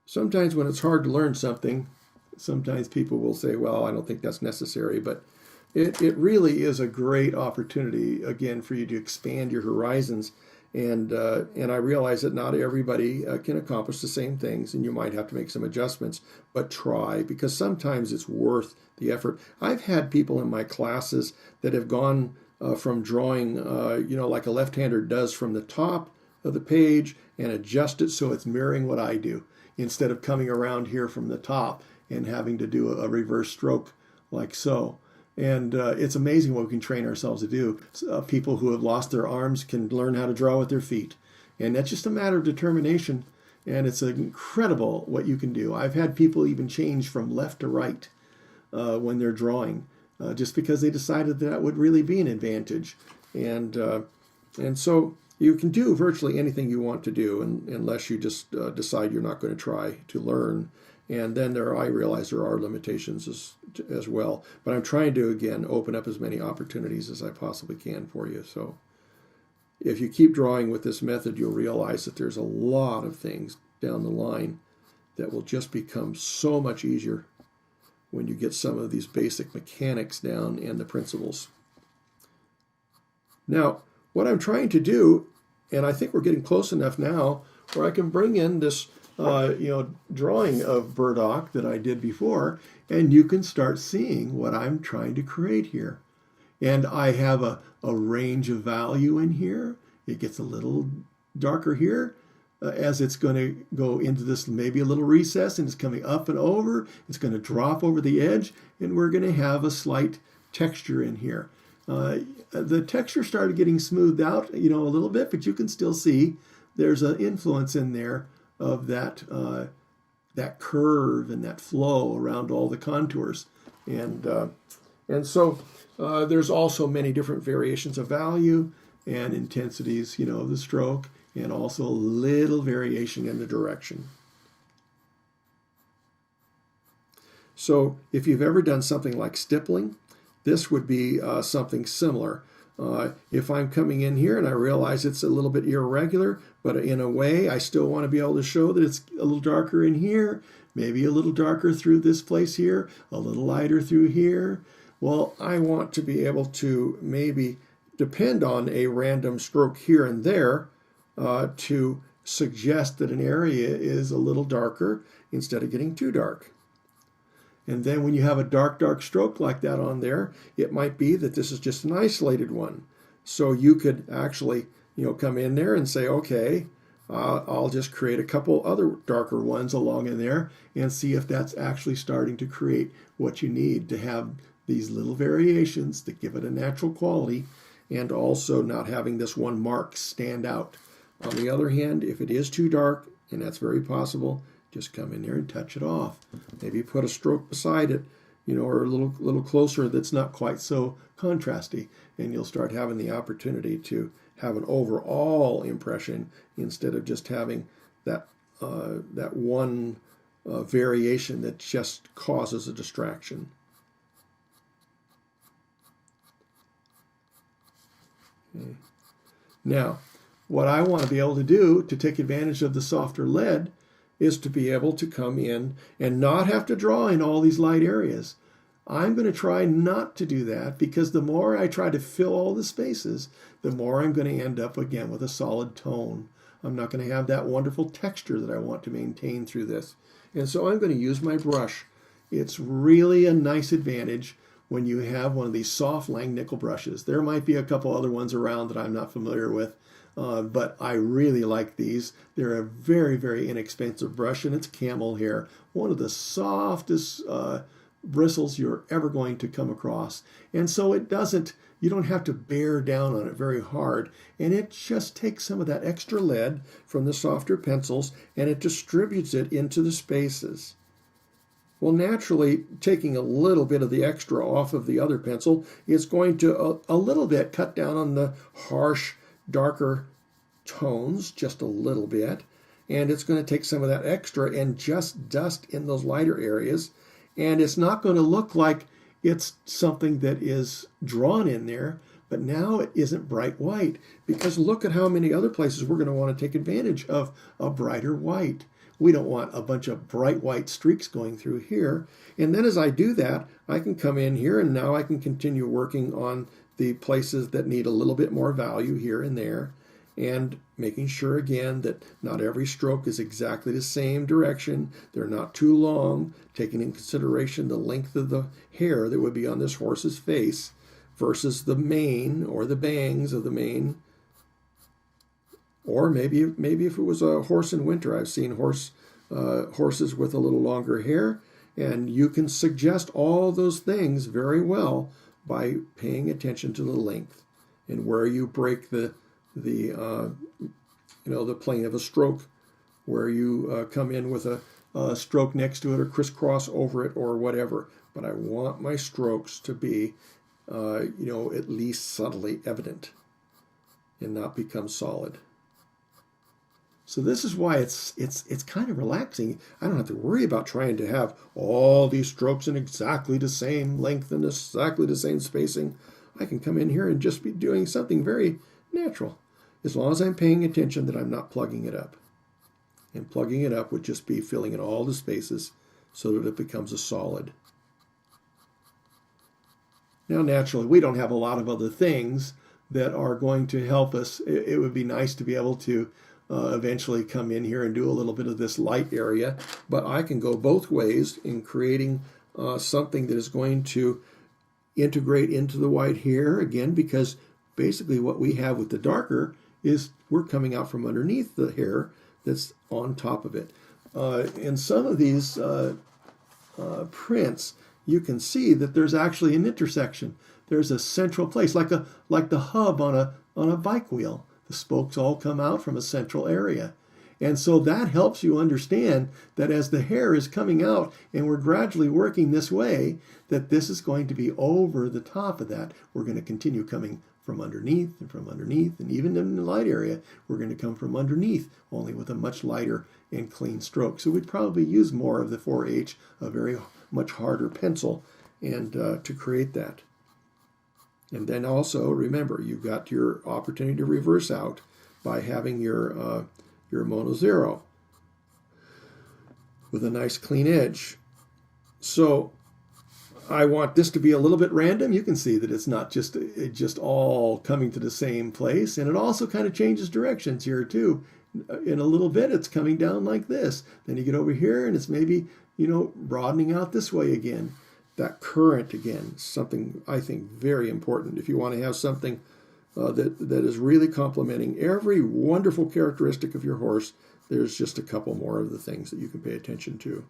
Sometimes when it's hard to learn something, sometimes people will say, well, I don't think that's necessary, but it really is a great opportunity, again, for you to expand your horizons. And I realize that not everybody can accomplish the same things, and you might have to make some adjustments, but try, because sometimes it's worth the effort. I've had people in my classes that have gone from drawing, like a left-hander does from the top of the page and adjust it so it's mirroring what I do, instead of coming around here from the top and having to do a reverse stroke like so. And it's amazing what we can train ourselves to do. People who have lost their arms can learn how to draw with their feet. And that's just a matter of determination. And it's incredible what you can do. I've had people even change from left to right when they're drawing, just because they decided that would really be an advantage. And so you can do virtually anything you want to do, unless you just decide you're not going to try to learn. And then I realize there are limitations as well. But I'm trying to, again, open up as many opportunities as I possibly can for you. So if you keep drawing with this method, you'll realize that there's a lot of things down the line that will just become so much easier when you get some of these basic mechanics down and the principles. Now, what I'm trying to do, and I think we're getting close enough now where I can bring in this drawing of burdock that I did before, and you can start seeing what I'm trying to create here. And I have a range of value in here. It gets a little darker here as it's going to go into this maybe a little recess, and it's coming up and over. It's going to drop over the edge, and we're going to have a slight texture in here. The texture started getting smoothed out, a little bit, but you can still see there's an influence in there of that curve and that flow around all the contours. And so there's also many different variations of value and intensities, of the stroke, and also a little variation in the direction. So if you've ever done something like stippling, this would be something similar. If I'm coming in here and I realize it's a little bit irregular, but in a way I still want to be able to show that it's a little darker in here, maybe a little darker through this place here, a little lighter through here. Well, I want to be able to maybe depend on a random stroke here and there to suggest that an area is a little darker instead of getting too dark. And then when you have a dark stroke like that on there, it might be that this is just an isolated one. So you could actually, come in there and say, okay, I'll just create a couple other darker ones along in there and see if that's actually starting to create what you need to have these little variations that give it a natural quality, and also not having this one mark stand out. On the other hand, if it is too dark, and that's very possible, just come in there and touch it off. Maybe put a stroke beside it, or a little closer that's not quite so contrasty, and you'll start having the opportunity to have an overall impression instead of just having that one variation that just causes a distraction. Okay. Now, what I want to be able to do to take advantage of the softer lead is to be able to come in and not have to draw in all these light areas. I'm going to try not to do that, because the more I try to fill all the spaces, the more I'm going to end up again with a solid tone. I'm not going to have that wonderful texture that I want to maintain through this. And so I'm going to use my brush. It's really a nice advantage when you have one of these soft Langnickel brushes. There might be a couple other ones around that I'm not familiar with, but I really like these. They're a very, very inexpensive brush, and it's camel hair, one of the softest bristles you're ever going to come across. And so you don't have to bear down on it very hard, and it just takes some of that extra lead from the softer pencils and it distributes it into the spaces. Well, naturally, taking a little bit of the extra off of the other pencil is going to a little bit cut down on the harsh, darker tones, just a little bit. And it's going to take some of that extra and just dust in those lighter areas. And it's not going to look like it's something that is drawn in there, but now it isn't bright white, because look at how many other places we're going to want to take advantage of a brighter white. We don't want a bunch of bright white streaks going through here. And then as I do that, I can come in here and now I can continue working on the places that need a little bit more value here and there, and making sure again that not every stroke is exactly the same direction. They're not too long, taking in consideration the length of the hair that would be on this horse's face versus the mane or the bangs of the mane. Or maybe if it was a horse in winter. I've seen horses with a little longer hair, and you can suggest all those things very well by paying attention to the length and where you break the plane of a stroke, where you come in with a stroke next to it or crisscross over it or whatever. But I want my strokes to be at least subtly evident and not become solid. So this is why it's kind of relaxing. I don't have to worry about trying to have all these strokes in exactly the same length and exactly the same spacing. I can come in here and just be doing something very natural, as long as I'm paying attention that I'm not plugging it up. And plugging it up would just be filling in all the spaces so that it becomes a solid. Now, naturally, we don't have a lot of other things that are going to help us. It would be nice to be able to eventually come in here and do a little bit of this light area, but I can go both ways in creating something that is going to integrate into the white here, again, because basically what we have with the darker is we're coming out from underneath the hair that's on top of it. In some of these prints, you can see that there's actually an intersection. There's a central place, like the hub on a bike wheel. The spokes all come out from a central area. And so that helps you understand that as the hair is coming out and we're gradually working this way, that this is going to be over the top of that. We're going to continue coming from underneath, and even in the light area, we're going to come from underneath, only with a much lighter and clean stroke. So we'd probably use more of the 4H, a very much harder pencil, and to create that. And then also, remember, you've got your opportunity to reverse out by having your mono zero with a nice clean edge. So I want this to be a little bit random. You can see that it's not just all coming to the same place. And it also kind of changes directions here too. In a little bit, it's coming down like this. Then you get over here and it's maybe, broadening out this way again. That current, again, something I think very important if you want to have something that is really complementing every wonderful characteristic of your horse. There's just a couple more of the things that you can pay attention to.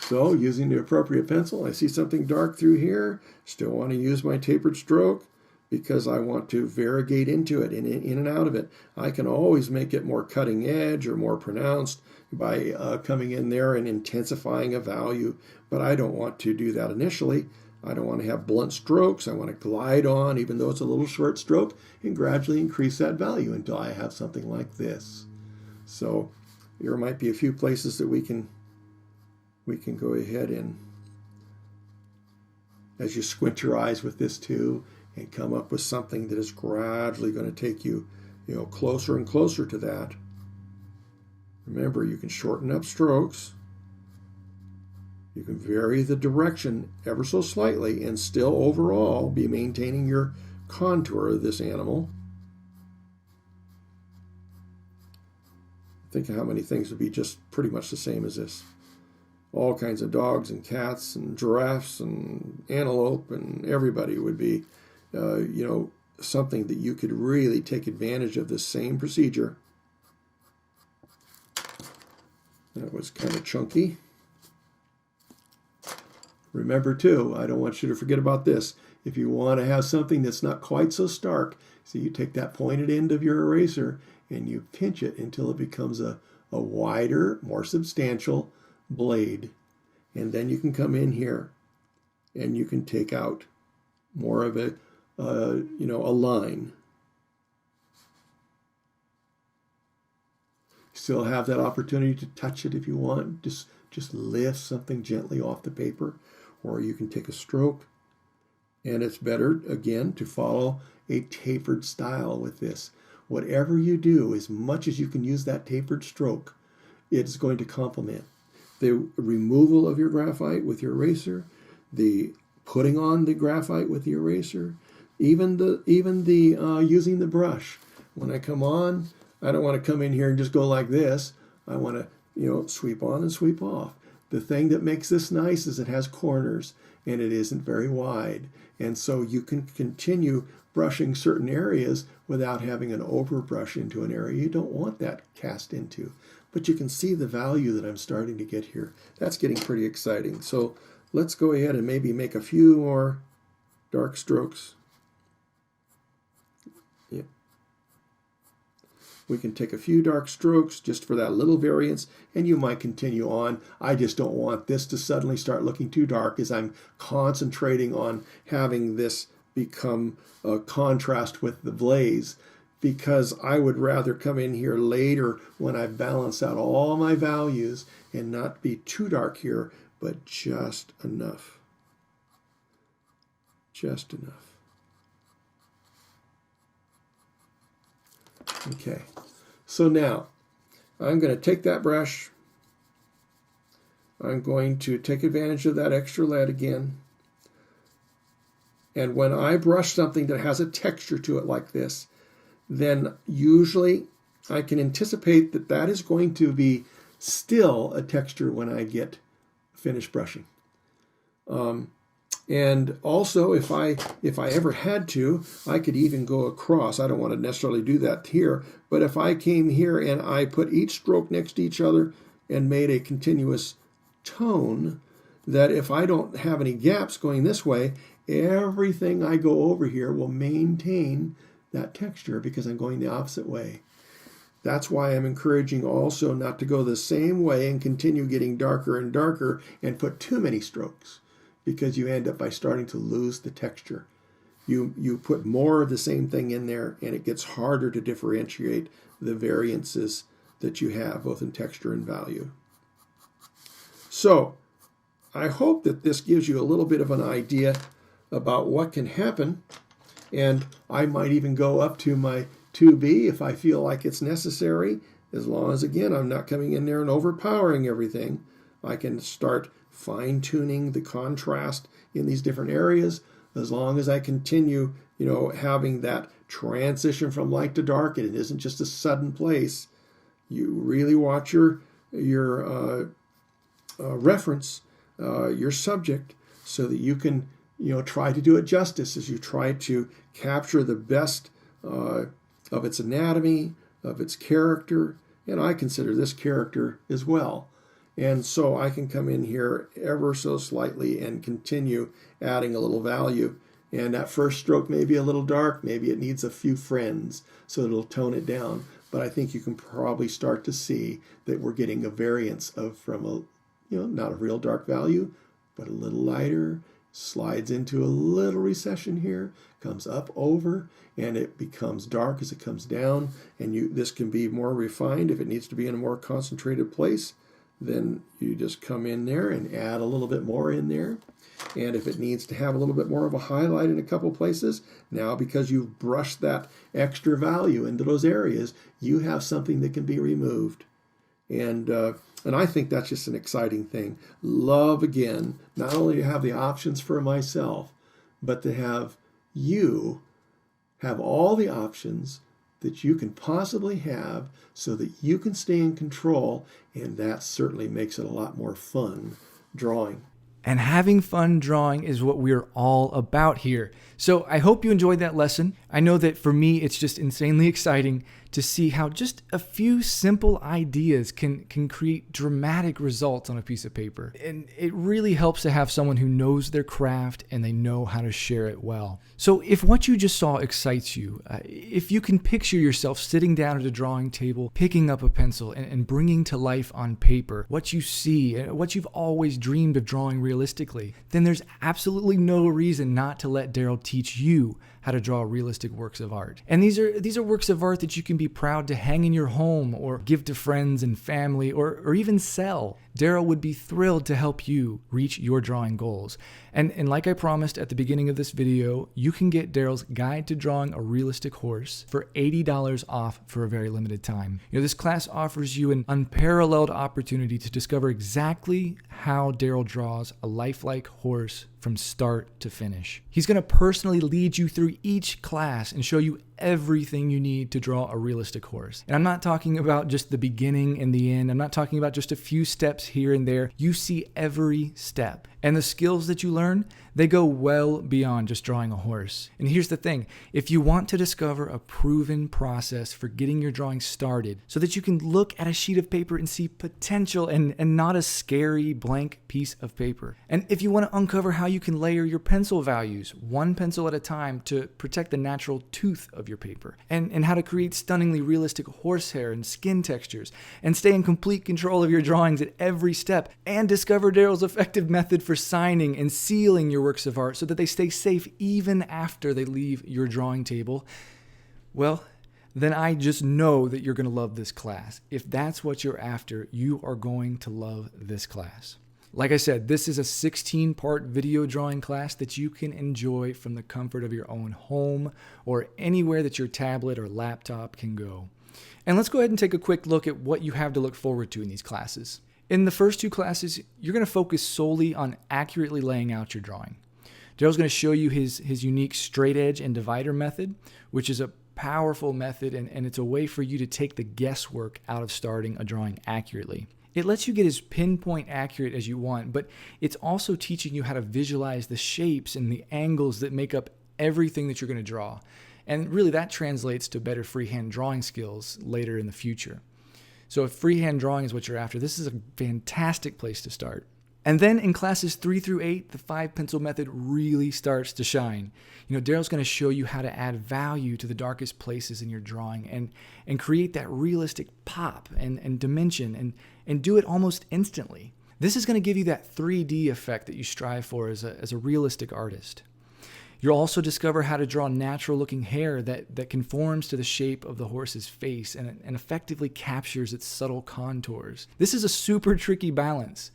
So using the appropriate pencil, I see something dark through here. Still want to use my tapered stroke because I want to variegate into it, in and out of it. I can always make it more cutting edge or more pronounced by coming in there and intensifying a value, but I don't want to do that initially. I don't want to have blunt strokes. I want to glide on, even though it's a little short stroke, and gradually increase that value until I have something like this. So there might be a few places that we can go ahead and, as you squint your eyes with this too, and come up with something that is gradually going to take you, closer and closer to that. Remember, you can shorten up strokes. You can vary the direction ever so slightly and still overall be maintaining your contour of this animal. Think of how many things would be just pretty much the same as this. All kinds of dogs and cats and giraffes and antelope, and everybody would be something that you could really take advantage of the same procedure. That was kind of chunky. Remember too, I don't want you to forget about this. If you want to have something that's not quite so stark, so you take that pointed end of your eraser and you pinch it until it becomes a wider, more substantial blade. And then you can come in here and you can take out more of a line. Still have that opportunity to touch it if you want. Just lift something gently off the paper, or you can take a stroke. And it's better, again, to follow a tapered style with this. Whatever you do, as much as you can use that tapered stroke, it's going to complement the removal of your graphite with your eraser, the putting on the graphite with the eraser, even the using the brush. When I come on, I don't want to come in here and just go like this. I want to, sweep on and sweep off. The thing that makes this nice is it has corners and it isn't very wide. And so you can continue brushing certain areas without having an overbrush into an area you don't want that cast into. But you can see the value that I'm starting to get here. That's getting pretty exciting. So let's go ahead and maybe make a few more dark strokes. Yeah. We can take a few dark strokes just for that little variance, and you might continue on. I just don't want this to suddenly start looking too dark as I'm concentrating on having this become a contrast with the blaze, because I would rather come in here later when I've balanced out all my values and not be too dark here, but just enough. Just enough. Okay, so now I'm going to take that brush. I'm going to take advantage of that extra lead again. And when I brush something that has a texture to it like this, then usually I can anticipate that that is going to be still a texture when I get finished brushing. And also, if I ever had to, I could even go across. I don't want to necessarily do that here, but if I came here and I put each stroke next to each other and made a continuous tone, that if I don't have any gaps going this way, everything I go over here will maintain that texture because I'm going the opposite way. That's why I'm encouraging also not to go the same way and continue getting darker and darker and put too many strokes, because you end up by starting to lose the texture. You put more of the same thing in there and it gets harder to differentiate the variances that you have both in texture and value. So I hope that this gives you a little bit of an idea about what can happen, and I might even go up to my 2B if I feel like it's necessary, as long as, again, I'm not coming in there and overpowering everything. I can start fine-tuning the contrast in these different areas, as long as I continue, having that transition from light to dark, and it isn't just a sudden place. You really watch your reference, your subject, so that you can try to do it justice as you try to capture the best of its anatomy, of its character, and I consider this character as well. And so I can come in here ever so slightly and continue adding a little value. And that first stroke may be a little dark, maybe it needs a few friends, so it'll tone it down. But I think you can probably start to see that we're getting a variance from a, not a real dark value, but a little lighter, slides into a little recession here, comes up over, and it becomes dark as it comes down. And this can be more refined if it needs to be in a more concentrated place. Then you just come in there and add a little bit more in there. And if it needs to have a little bit more of a highlight in a couple places, now because you've brushed that extra value into those areas, you have something that can be removed. And I think that's just an exciting thing. Love, again, not only to have the options for myself, but to have you have all the options that you can possibly have so that you can stay in control, and that certainly makes it a lot more fun drawing. And having fun drawing is what we're all about here. So I hope you enjoyed that lesson. I know that for me, it's just insanely exciting to see how just a few simple ideas can create dramatic results on a piece of paper. And it really helps to have someone who knows their craft and they know how to share it well. So if what you just saw excites you, if you can picture yourself sitting down at a drawing table, picking up a pencil and bringing to life on paper what you see, what you've always dreamed of drawing realistically, then there's absolutely no reason not to let Darrel teach you how to draw realistic works of art. And these are works of art that you can be proud to hang in your home or give to friends and family or even sell. Darrel would be thrilled to help you reach your drawing goals. And like I promised at the beginning of this video, you can get Darrel's Guide to Drawing a Realistic Horse for $80 off for a very limited time. This class offers you an unparalleled opportunity to discover exactly how Darrel draws a lifelike horse from start to finish. He's going to personally lead you through each class and show you everything you need to draw a realistic horse. And I'm not talking about just the beginning and the end. I'm not talking about just a few steps here and there. You see every step. And the skills that you learn, they go well beyond just drawing a horse. And here's the thing. If you want to discover a proven process for getting your drawing started so that you can look at a sheet of paper and see potential and not a scary blank piece of paper. And if you want to uncover how you can layer your pencil values, one pencil at a time, to protect the natural tooth of your paper, and how to create stunningly realistic horsehair and skin textures, and stay in complete control of your drawings at every step, and discover Darrel's effective method for signing and sealing your works of art so that they stay safe even after they leave your drawing table, well, then I just know that you're going to love this class. If that's what you're after, you are going to love this class. Like I said, this is a 16-part video drawing class that you can enjoy from the comfort of your own home or anywhere that your tablet or laptop can go. And let's go ahead and take a quick look at what you have to look forward to in these classes. In the first two classes, you're going to focus solely on accurately laying out your drawing. Darrel's going to show you his unique straight edge and divider method, which is a powerful method, and it's a way for you to take the guesswork out of starting a drawing accurately. It lets you get as pinpoint accurate as you want, but it's also teaching you how to visualize the shapes and the angles that make up everything that you're going to draw. And really that translates to better freehand drawing skills later in the future. So if freehand drawing is what you're after, this is a fantastic place to start. And then in classes 3 through 8, the 5-pencil method really starts to shine. Darrel's going to show you how to add value to the darkest places in your drawing and create that realistic pop and dimension and do it almost instantly. This is going to give you that 3D effect that you strive for as a realistic artist. You'll also discover how to draw natural-looking hair that conforms to the shape of the horse's face and effectively captures its subtle contours. This is a super tricky balance.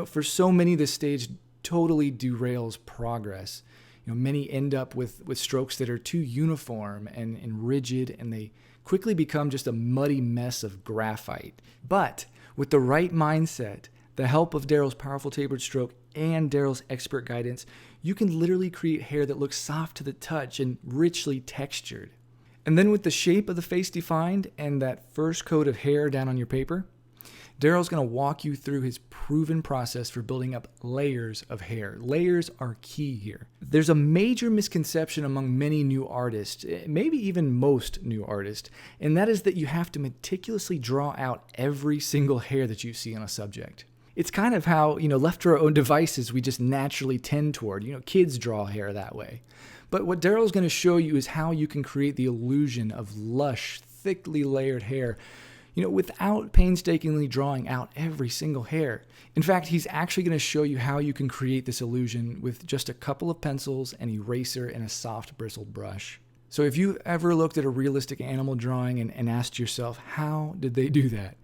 For so many, this stage totally derails progress. Many end up with strokes that are too uniform and rigid, and they quickly become just a muddy mess of graphite. But with the right mindset, the help of Darrel's powerful tapered stroke, and Darrel's expert guidance, you can literally create hair that looks soft to the touch and richly textured. And then with the shape of the face defined and that first coat of hair down on your paper, Darrel's going to walk you through his proven process for building up layers of hair. Layers are key here. There's a major misconception among many new artists, maybe even most new artists, and that is that you have to meticulously draw out every single hair that you see on a subject. It's kind of how, left to our own devices, we just naturally tend toward. Kids draw hair that way. But what Darrel's going to show you is how you can create the illusion of lush, thickly layered hair, without painstakingly drawing out every single hair. In fact, he's actually going to show you how you can create this illusion with just a couple of pencils, an eraser, and a soft bristled brush. So if you ever looked at a realistic animal drawing and asked yourself, how did they do that?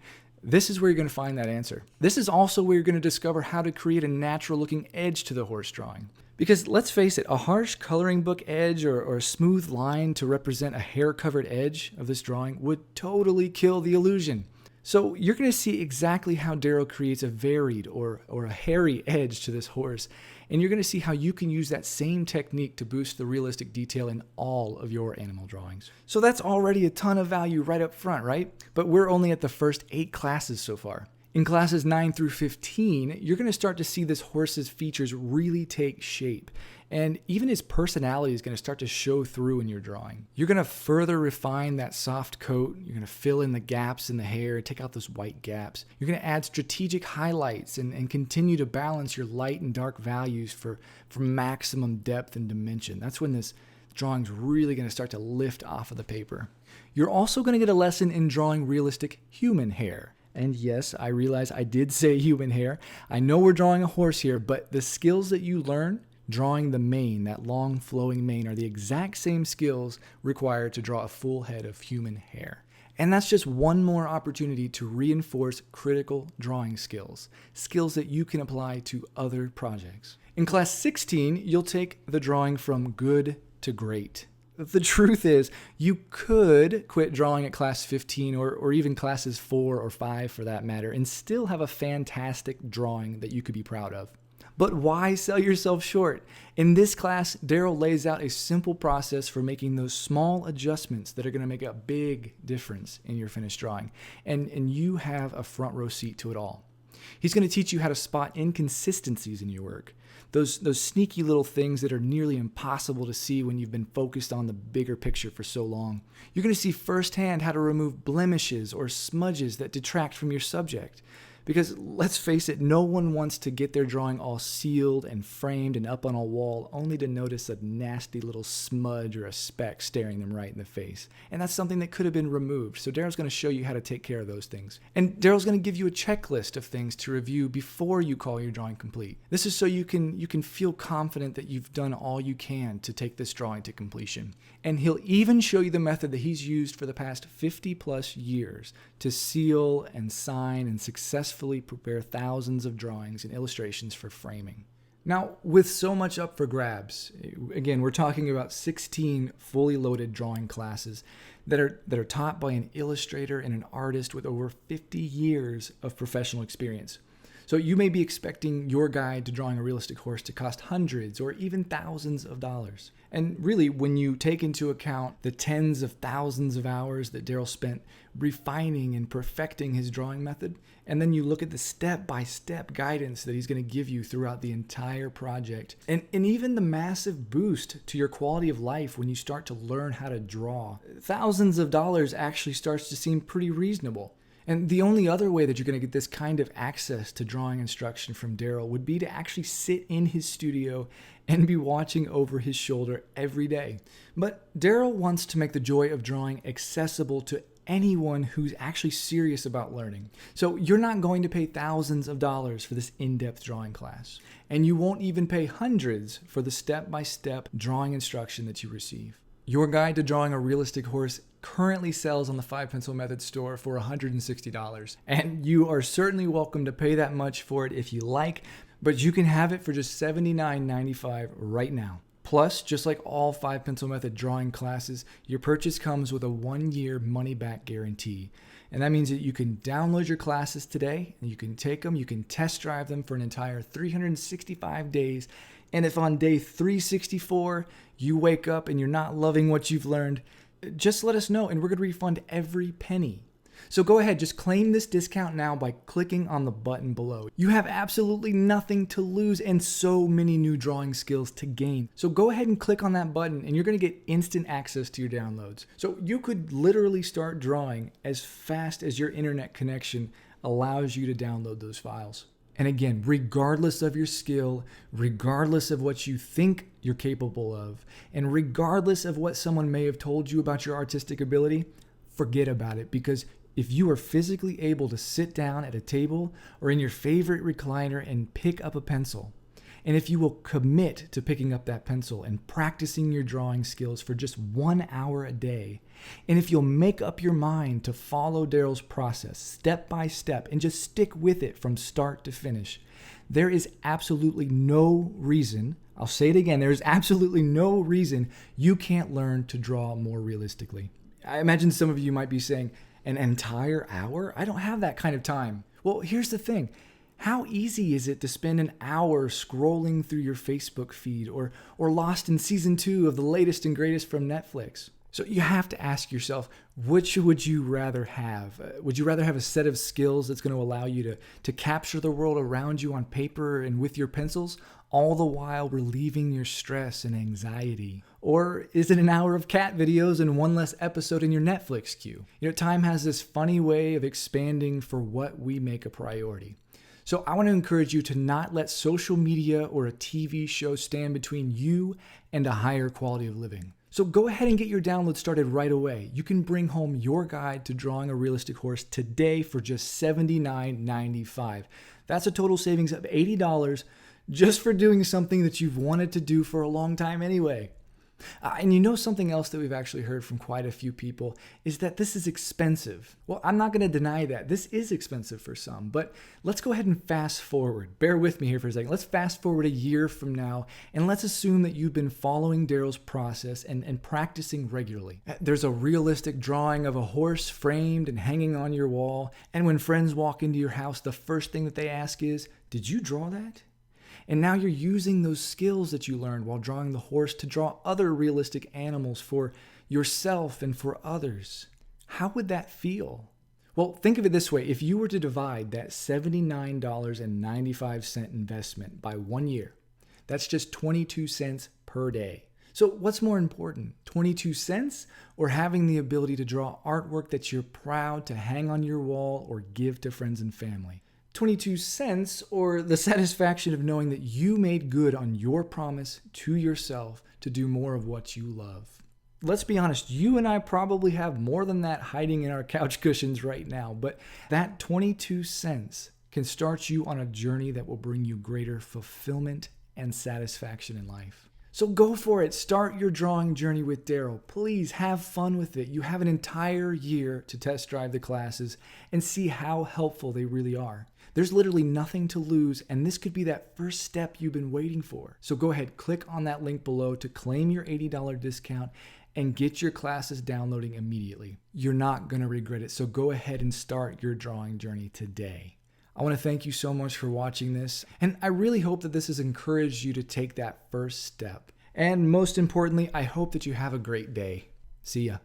This is where you're going to find that answer. This is also where you're going to discover how to create a natural looking edge to the horse drawing. Because let's face it, a harsh coloring book edge or a smooth line to represent a hair-covered edge of this drawing would totally kill the illusion. So you're going to see exactly how Darrel creates a varied or a hairy edge to this horse, and you're going to see how you can use that same technique to boost the realistic detail in all of your animal drawings. So that's already a ton of value right up front, right? But we're only at the first 8 classes so far. In classes 9 through 15, you're going to start to see this horse's features really take shape, and even his personality is going to start to show through in your drawing. You're going to further refine that soft coat, you're going to fill in the gaps in the hair, take out those white gaps. You're going to add strategic highlights and continue to balance your light and dark values for maximum depth and dimension. That's when this drawing's really going to start to lift off of the paper. You're also going to get a lesson in drawing realistic human hair. And yes, I realize I did say human hair. I know we're drawing a horse here, but the skills that you learn drawing the mane, that long flowing mane, are the exact same skills required to draw a full head of human hair. And that's just one more opportunity to reinforce critical drawing skills, skills that you can apply to other projects. In class 16, you'll take the drawing from good to great. The truth is, you could quit drawing at class 15 or even classes 4 or 5 for that matter and still have a fantastic drawing that you could be proud of. But why sell yourself short? In this class, Darrel lays out a simple process for making those small adjustments that are going to make a big difference in your finished drawing. And you have a front row seat to it all. He's going to teach you how to spot inconsistencies in your work, those sneaky little things that are nearly impossible to see when you've been focused on the bigger picture for so long. You're going to see firsthand how to remove blemishes or smudges that detract from your subject. Because let's face it, no one wants to get their drawing all sealed and framed and up on a wall only to notice a nasty little smudge or a speck staring them right in the face. And that's something that could have been removed. So Darrel's going to show you how to take care of those things. And Darrel's going to give you a checklist of things to review before you call your drawing complete. This is so you can feel confident that you've done all you can to take this drawing to completion. And he'll even show you the method that he's used for the past 50 plus years to seal and sign and successfully prepare thousands of drawings and illustrations for framing. Now, with so much up for grabs, again, we're talking about 16 fully loaded drawing classes that are taught by an illustrator and an artist with over 50 years of professional experience. So you may be expecting your guide to drawing a realistic horse to cost hundreds or even thousands of dollars. And really, when you take into account the tens of thousands of hours that Darrel spent refining and perfecting his drawing method, and then you look at the step-by-step guidance that he's going to give you throughout the entire project, and even the massive boost to your quality of life when you start to learn how to draw, thousands of dollars actually starts to seem pretty reasonable. And the only other way that you're going to get this kind of access to drawing instruction from Darrel would be to actually sit in his studio and be watching over his shoulder every day. But Darrel wants to make the joy of drawing accessible to anyone who's actually serious about learning. So you're not going to pay thousands of dollars for this in-depth drawing class. And you won't even pay hundreds for the step-by-step drawing instruction that you receive. Your guide to drawing a realistic horse currently sells on the 5-Pencil Method store for $160. And you are certainly welcome to pay that much for it if you like, but you can have it for just $79.95 right now. Plus, just like all 5-Pencil Method drawing classes, your purchase comes with a 1-year money-back guarantee. And that means that you can download your classes today, and you can take them, you can test drive them for an entire 365 days. And if on day 364 you wake up and you're not loving what you've learned, just let us know and we're going to refund every penny. So go ahead, just claim this discount now by clicking on the button below. You have absolutely nothing to lose and so many new drawing skills to gain. So go ahead and click on that button and you're going to get instant access to your downloads. So you could literally start drawing as fast as your internet connection allows you to download those files. And again, regardless of your skill, regardless of what you think you're capable of, and regardless of what someone may have told you about your artistic ability, forget about it, because if you are physically able to sit down at a table or in your favorite recliner and pick up a pencil, and if you will commit to picking up that pencil and practicing your drawing skills for just 1 hour a day, and if you'll make up your mind to follow Darrel's process step by step and just stick with it from start to finish, there is absolutely no reason, I'll say it again, there is absolutely no reason you can't learn to draw more realistically. I imagine some of you might be saying, an entire hour? I don't have that kind of time. Well, here's the thing. How easy is it to spend an hour scrolling through your Facebook feed or lost in season 2 of the latest and greatest from Netflix? So you have to ask yourself, which would you rather have? Would you rather have a set of skills that's going to allow you to capture the world around you on paper and with your pencils, all the while relieving your stress and anxiety? Or is it an hour of cat videos and one less episode in your Netflix queue? You know, time has this funny way of expanding for what we make a priority. So I want to encourage you to not let social media or a TV show stand between you and a higher quality of living. So go ahead and get your download started right away. You can bring home your guide to drawing a realistic horse today for just $79.95. That's a total savings of $80 just for doing something that you've wanted to do for a long time anyway. And you know, something else that we've actually heard from quite a few people is that this is expensive. Well, I'm not going to deny that. This is expensive for some, but let's go ahead and fast forward. Bear with me here for a second. Let's fast forward a year from now, and let's assume that you've been following Darrel's process and practicing regularly. There's a realistic drawing of a horse framed and hanging on your wall, and when friends walk into your house, the first thing that they ask is, "Did you draw that?" And now you're using those skills that you learned while drawing the horse to draw other realistic animals for yourself and for others. How would that feel? Well, think of it this way. If you were to divide that $79.95 investment by 1 year, that's just 22 cents per day. So what's more important, 22 cents or having the ability to draw artwork that you're proud to hang on your wall or give to friends and family? 22 cents or the satisfaction of knowing that you made good on your promise to yourself to do more of what you love. Let's be honest, you and I probably have more than that hiding in our couch cushions right now, but that 22 cents can start you on a journey that will bring you greater fulfillment and satisfaction in life. So go for it. Start your drawing journey with Darrel. Please have fun with it. You have an entire year to test drive the classes and see how helpful they really are. There's literally nothing to lose, and this could be that first step you've been waiting for. So go ahead, click on that link below to claim your $80 discount and get your classes downloading immediately. You're not going to regret it, so go ahead and start your drawing journey today. I want to thank you so much for watching this, and I really hope that this has encouraged you to take that first step. And most importantly, I hope that you have a great day. See ya.